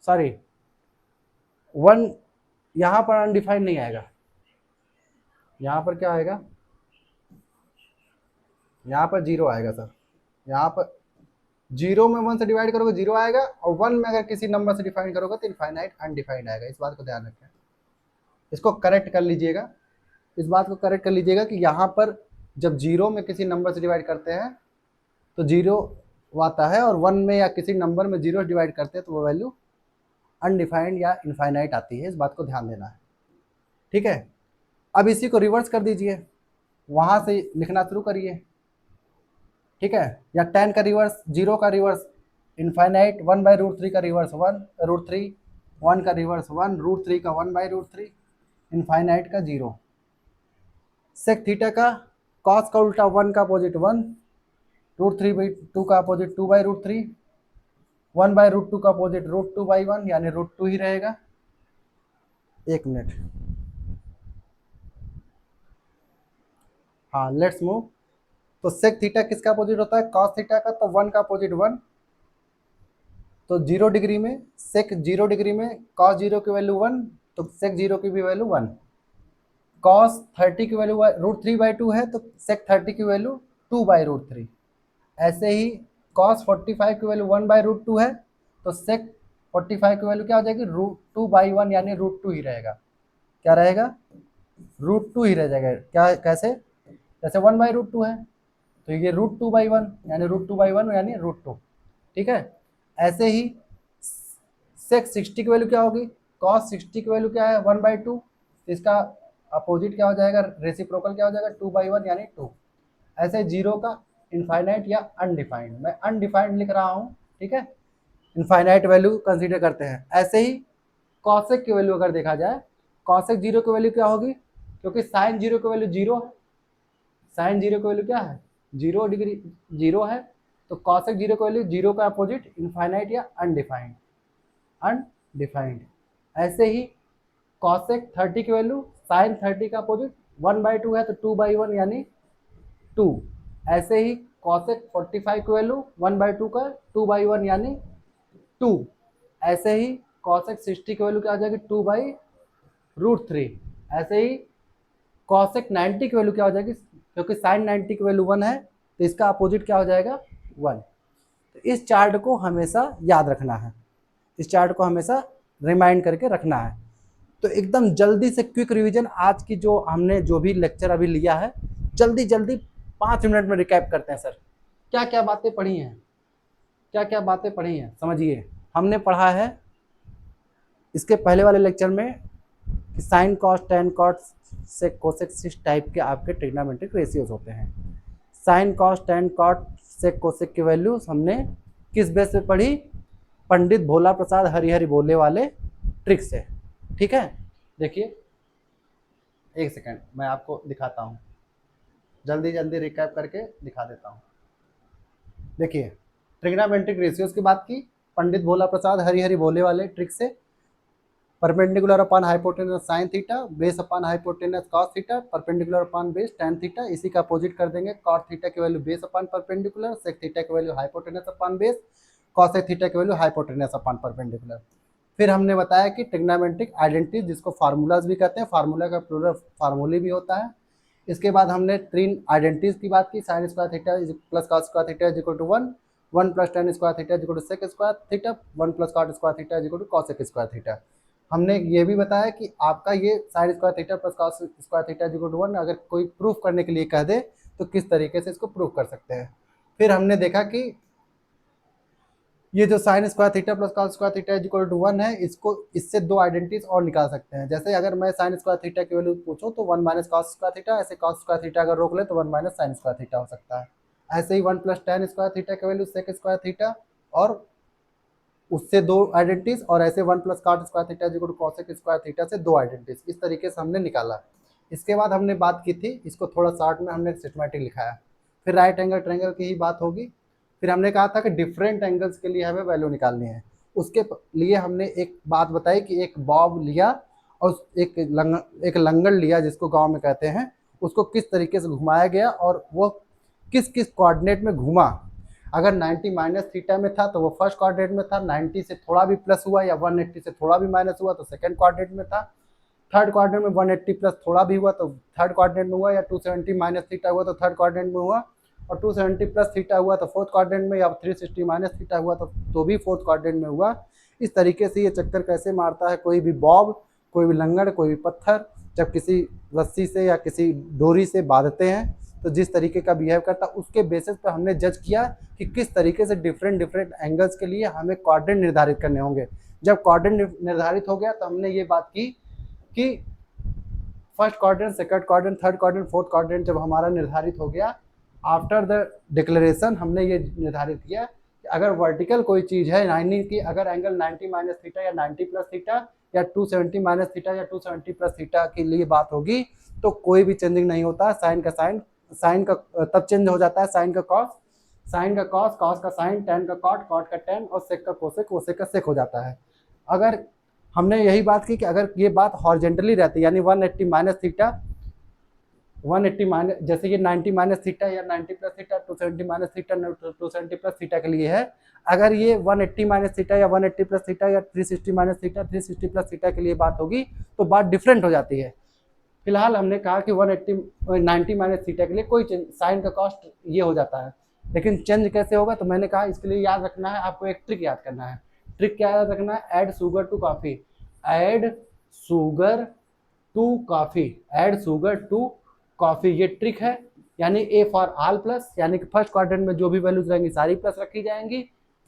सॉरी 1 यहाँ पर अनडिफाइंड नहीं आएगा, यहाँ पर क्या आएगा? यहाँ पर 0 आएगा सर। यहाँ पर 0 में 1 से डिवाइड करोगे 0 आएगा, और 1 में अगर किसी नंबर से डिफाइन करोगे तो इनफाइनाइट अनडिफाइंड आएगा। इस बात को ध्यान रखें, इसको करेक्ट कर लीजिएगा। इस बात को करेक्ट कर लीजिएगा कि यहाँ पर जब 0 में किसी नंबर से डिवाइड करते हैं तो 0 आता है, और 1 में या किसी नंबर में 0 डिवाइड करते हैं तो वो वैल्यू अनडिफाइंड या इनफाइनाइट आती है। इस बात को ध्यान देना है, ठीक है। अब इसी को रिवर्स कर दीजिए, वहाँ से लिखना शुरू करिए, ठीक है। या 10 का रिवर्स 0 का रिवर्स इनफाइनाइट, 1/√3 का रिवर्स 1 √3, 1 का रिवर्स 1 √3 का 1/√3, इनफाइनाइट का 0। सेक थीटा का कॉस का उल्टा 1 का अपोजिट 1, √3/2 का अपोजिट 2/√3, 1/√2 का अपोजिट √2/1 यानी √2 ही रहेगा। एक मिनट, हाँ लेट्स मूव। तो सेक थीटा किसका अपोजिट होता है? कॉस थीटा का, तो 1 का अपोजिट 1, तो 0 डिग्री में सेक 0 डिग्री में कॉस 0 की वैल्यू 1, तो सेक 0 की भी वैल्यू 1। कॉस 30 की वैल्यू √3/2 है, तो सेक 30 की वैल्यू 2/√3। ऐसे ही कॉस 45 की वैल्यू 1/√2 है, तो सेक 45 की वैल्यू क्या हो जाएगी? √2/1 यानी √2 ही रहेगा। क्या रहेगा? √2 ही रह जाएगा। क्या कैसे? जैसे 1/√2 है तो ये √2/1 यानी √2/1 यानी √2, ठीक है। ऐसे ही सेक 60 की वैल्यू क्या होगी? कॉस 60 की वैल्यू क्या है? 1/2, तो इसका अपोजिट क्या हो जाएगा? रेसिप्रोकल क्या हो जाएगा? 2/1 यानी 2। ऐसे जीरो का इनफाइनाइट या अनडिफाइंड, मैं अनडिफाइंड लिख रहा हूँ, ठीक है, इनफाइनाइट वैल्यू कंसीडर करते हैं। ऐसे ही कॉसेक की वैल्यू अगर देखा जाए, कॉसेक जीरो की वैल्यू क्या होगी, क्योंकि साइन जीरो की वैल्यू जीरो है, साइन जीरो की वैल्यू क्या है, 0 डिग्री, जीरो है, तो कॉसेक जीरो की वैल्यू जीरो का अपोजिट इनफाइनाइट या अनडिफाइंड, अनडिफाइंड। ऐसे ही कॉसेक 30 की वैल्यू साइन 30 का अपोजिट 1/2 है, तो 2/1 यानी 2। ऐसे ही कॉसेक 45 की वैल्यू 1/2 का 2/1 यानी 2। ऐसे ही कॉसेक 60 की वैल्यू क्या आ जाएगी, 2/√3। ऐसे ही कॉसेक 90 की वैल्यू क्या हो जाएगी, क्योंकि साइन 90 की वैल्यू 1 है, तो इसका अपोजिट क्या हो जाएगा, 1। तो इस चार्ट को हमेशा याद रखना है, इस चार्ट को हमेशा रिमाइंड करके रखना है। तो एकदम जल्दी से क्विक रिवीजन, आज की जो हमने जो भी लेक्चर अभी लिया है, जल्दी जल्दी 5 मिनट में रिकैप करते हैं। सर क्या क्या बातें पढ़ी हैं, क्या क्या बातें पढ़ी हैं, समझिए। हमने पढ़ा है इसके पहले वाले लेक्चर में कि साइन कॉस टेन कॉस से कोसेक 6 टाइप के आपके ट्रिग्नोमेट्रिक रेशियोज होते हैं। साइन कॉस टेन कॉट से कोसेक की वैल्यूज हमने किस बेस पे पढ़ी, पंडित भोला प्रसाद हरिहरि बोले वाले ट्रिक से, ठीक है। देखिए एक सेकंड मैं आपको दिखाता हूँ, जल्दी जल्दी रिकैप करके दिखा देता हूँ। देखिए ट्रिग्नोमेट्रिक रेशियोज की बात की, पंडित भोला प्रसाद हरिहरि बोले वाले ट्रिक से, perpendicular upon hypotenuse sine theta, base upon hypotenuse cos theta, perpendicular upon base tan theta, इसी का अपोजिट कर देंगे, कॉट थीटा की value base upon perpendicular, sec theta की value hypotenuse upon base, cosec theta की वैल्यू हाइपोटेनस अपॉन परपेंडिकुलर। फिर हमने बताया कि ट्रिग्नोमेट्रिक आइडेंटिटीज, जिसको फार्मूलाज भी कहते हैं, फार्मूला का प्लूरल फार्मूले भी होता है। इसके बाद हमने 3 आइडेंटिटीज की बात की, sine square theta plus cos square theta is equal to 1, 1 plus tan square theta is equal to sec square theta, 1 plus cot square theta is equal to cosec square theta. हमने ये भी बताया कि आपका ये sine square theta plus cos square theta is equal to 1 अगर कोई proof करने के लिए कह दे तो किस तरीके से इसको प्रूफ कर सकते हैं। फिर हमने देखा कि ये जो sine square theta plus cos square theta is equal to 1 है, इसको इससे 2 आइडेंटिटीज और निकाल सकते हैं। जैसे अगर मैं साइन स्क्वायर थीटा की वैल्यू पूछूं तो 1 माइनस कॉस स्क्वायर थीटा, ऐसे कॉस स्क्वायर थीटा अगर रोक ले तो 1 माइनस साइन स्क्वायर थीटा हो सकता है। ऐसे ही 1 प्लस टेन स्क्वायर थीटा की वैल्यू सेक स्क्वायर थीटा, और उससे 2 आइडेंटिटीज, और ऐसे 1 plus cot square theta equal to cosec square theta से 2 आइडेंटिटीज, इस तरीके से हमने निकाला। इसके बाद हमने बात की थी, इसको थोड़ा शॉर्ट में हमने सिस्टमैटिक लिखाया। फिर राइट एंगल ट्रायंगल की ही बात होगी। फिर हमने कहा था कि डिफरेंट एंगल्स के लिए हमें वैल्यू निकालनी है। उसके लिए हमने एक बात बताई कि एक बॉब लिया और एक लंगड़ लिया, जिसको गाँव में कहते हैं, उसको किस तरीके से घुमाया गया और वो किस किस कोऑर्डिनेट में घूमा। अगर 90 माइनस थीटा में था तो वो फर्स्ट क्वाड्रेंट में था, 90 से थोड़ा भी प्लस हुआ या 180 से थोड़ा भी माइनस हुआ तो सेकंड क्वाड्रेंट में था, थर्ड क्वाड्रेंट में 180 प्लस थोड़ा भी हुआ तो थर्ड क्वाड्रेंट में हुआ, या 270 माइनस थीटा हुआ तो थर्ड क्वाड्रेंट में हुआ, और 270 प्लस थीटा हुआ तो फोर्थ क्वाड्रेंट में, या 360 माइनस थीटा हुआ तो भी फोर्थ क्वाड्रेंट में हुआ। इस तरीके से ये चक्कर कैसे मारता है कोई भी बॉब, कोई भी लंगड़, कोई भी पत्थर, जब किसी रस्सी से या किसी डोरी से बांधते हैं तो जिस तरीके का बिहेव करता है, उसके बेसिस पर हमने जज किया कि किस तरीके से डिफरेंट एंगल्स के लिए हमें क्वाड्रेंट निर्धारित करने होंगे। जब क्वाड्रेंट निर्धारित हो गया तो हमने ये बात की कि first quadrant, second quadrant, third quadrant, fourth quadrant जब हमारा निर्धारित हो गया, आफ्टर द डिक्लेरेशन हमने ये निर्धारित किया कि अगर वर्टिकल कोई चीज़ है, यानी कि अगर एंगल 90 माइनस थीटा या 90 प्लस थीटा या 270 माइनस थीटा या 270 प्लस थीटा के लिए बात होगी तो कोई भी चेंजिंग नहीं होता। साइन का साइन का तब चेंज हो जाता है, साइन का कॉस, साइन का कॉस, कॉस का साइन, टेन का कॉट, कॉट का टेन, और सेक का कोसेक, कोसेक का सेक हो जाता है। अगर हमने यही बात की कि अगर ये बात हॉरिजेंटली रहती, यानी 180 माइनस थीटा, 180 माइनस, जैसे ये 90 माइनस थीटा या 90 plus theta, 270 minus theta, 270 plus theta के लिए है। अगर ये 180 माइनस थीटा या 180 प्लस थीटा या 360 माइनस थीटा, 360 प्लस थीटा के लिए बात होगी तो बात डिफरेंट हो जाती है। फिलहाल हमने कहा कि 90 माइनस थीटा के लिए कोई चेंज, साइन का कॉस्ट ये हो जाता है, लेकिन चेंज कैसे होगा, तो मैंने कहा इसके लिए याद रखना है आपको, एक ट्रिक याद करना है। ट्रिक क्या याद रखना है, add sugar to coffee, add sugar to coffee, add sugar to coffee, ये ट्रिक है। यानी ए फॉर ऑल प्लस, यानी कि फर्स्ट क्वाड्रेंट में जो भी वैल्यूज रहेंगी सारी प्लस रखी जाएंगी।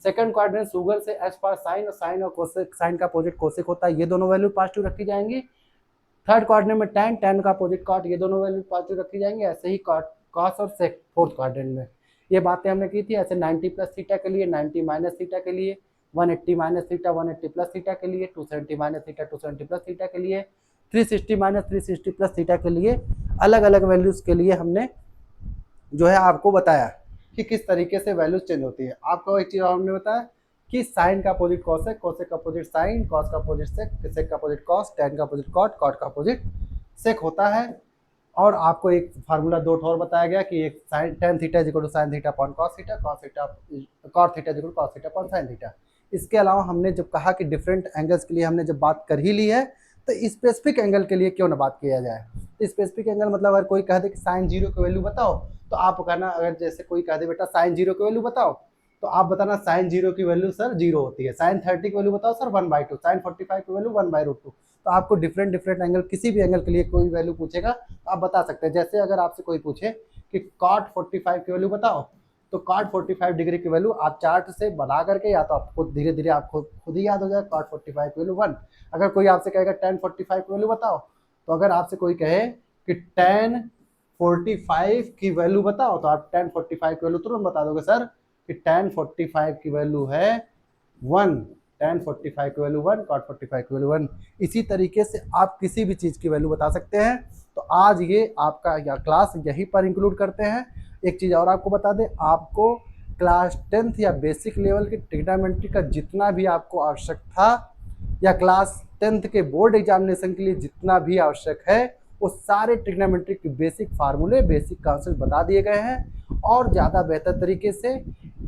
सेकंड क्वाड्रेंट शुगर से एस फॉर साइन, और साइन और कोसेक, साइन का अपोजिट कोसेक होता है, ये दोनों वैल्यू पॉजिटिव रखी जाएंगी। थर्ड क्वाड्रेंट में टेन, टेन का अपोजिट कॉट, ये दोनों वैल्यू पॉजिटिव रखी जाएंगी। ऐसे ही कॉस और सेक फोर्थ क्वाड्रेंट में। ये बातें हमने की थी। ऐसे 90 प्लस थीटा के लिए, 90 माइनस थीटा के लिए, 180 माइनस थीटा, 180 प्लस थीटा के लिए, 270 माइनस थीटा, 270 प्लस थीटा के लिए, 360 माइनस 360 प्लस थीटा के लिए, अलग अलग वैल्यूज के लिए हमने जो है आपको बताया कि किस तरीके से वैल्यूज चेंज होती है। आपको एक चीज़ और हमने बताया कि साइन का अपोजिट कॉस है, कोसेक का अपोजिट साइन, कॉस का अपोजिट सेक, सेक का अपोजिट कॉस, टैन का अपोजिट कॉट, कॉट का अपोजिट सेक होता है। और आपको एक फार्मूला दो और बताया गया कि एक sine tan theta equal to sine theta upon cos theta, cos theta cot theta equal to cos theta upon sine theta. इसके अलावा हमने जब कहा कि डिफरेंट एंगल्स के लिए हमने जब बात कर ही ली है, तो स्पेसिफिक एंगल के लिए क्यों ना बात किया जाए। तो स्पेसिफिक एंगल मतलब अगर कोई कह दे कि साइन जीरो की वैल्यू बताओ, तो आप कहना, अगर जैसे कोई कह दे बेटा साइन जीरो की वैल्यू बताओ, तो आप बताना साइन जीरो की वैल्यू सर जीरो होती है। साइन 30 की वैल्यू बताओ सर 1/2। साइन 45 की वैल्यू 1/√2। तो आपको डिफरेंट डिफरेंट एंगल, किसी भी एंगल के लिए कोई वैल्यू पूछेगा तो आप बता सकते हैं। जैसे अगर आपसे कोई पूछे कि कॉट 45 की वैल्यू बताओ, तो कॉट 45 डिग्री की वैल्यू आप चार्ट से बना करके, या तो आपको धीरे धीरे आपको खुद ही याद हो जाए कॉट 45 की वैल्यू 1। अगर कोई आपसे कहेगा tan 45 की वैल्यू बताओ, तो अगर आपसे कोई कहे कि tan 45 की वैल्यू बताओ, तो आप tan 45 की वैल्यू तुरंत बता दोगे सर कि tan 45 की वैल्यू है 1, tan 45 की वैल्यू 1, cot 45 की वैल्यू 1। इसी तरीके से आप किसी भी चीज़ की वैल्यू बता सकते हैं। तो आज ये आपका या क्लास यहीं पर इंक्लूड करते हैं। एक चीज़ और आपको बता दें, आपको क्लास 10th या बेसिक लेवल के ट्रिग्नोमेट्री का जितना भी आपको आवश्यक था, या क्लास 10th के बोर्ड एग्जामिनेशन के लिए जितना भी आवश्यक है, वो सारे ट्रिग्नोमेट्री के बेसिक फार्मूले, बेसिक कॉन्सेप्ट बता दिए गए हैं। और ज़्यादा बेहतर तरीके से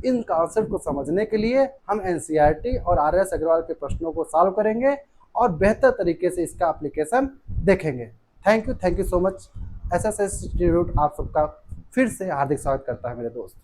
इन कॉन्सेप्ट को समझने के लिए हम एनसीईआरटी और आर.एस. अग्रवाल के प्रश्नों को सॉल्व करेंगे और बेहतर तरीके से इसका एप्लीकेशन देखेंगे। Thank you so much. SSS institute आप सबका फिर से हार्दिक स्वागत करता है मेरे दोस्त।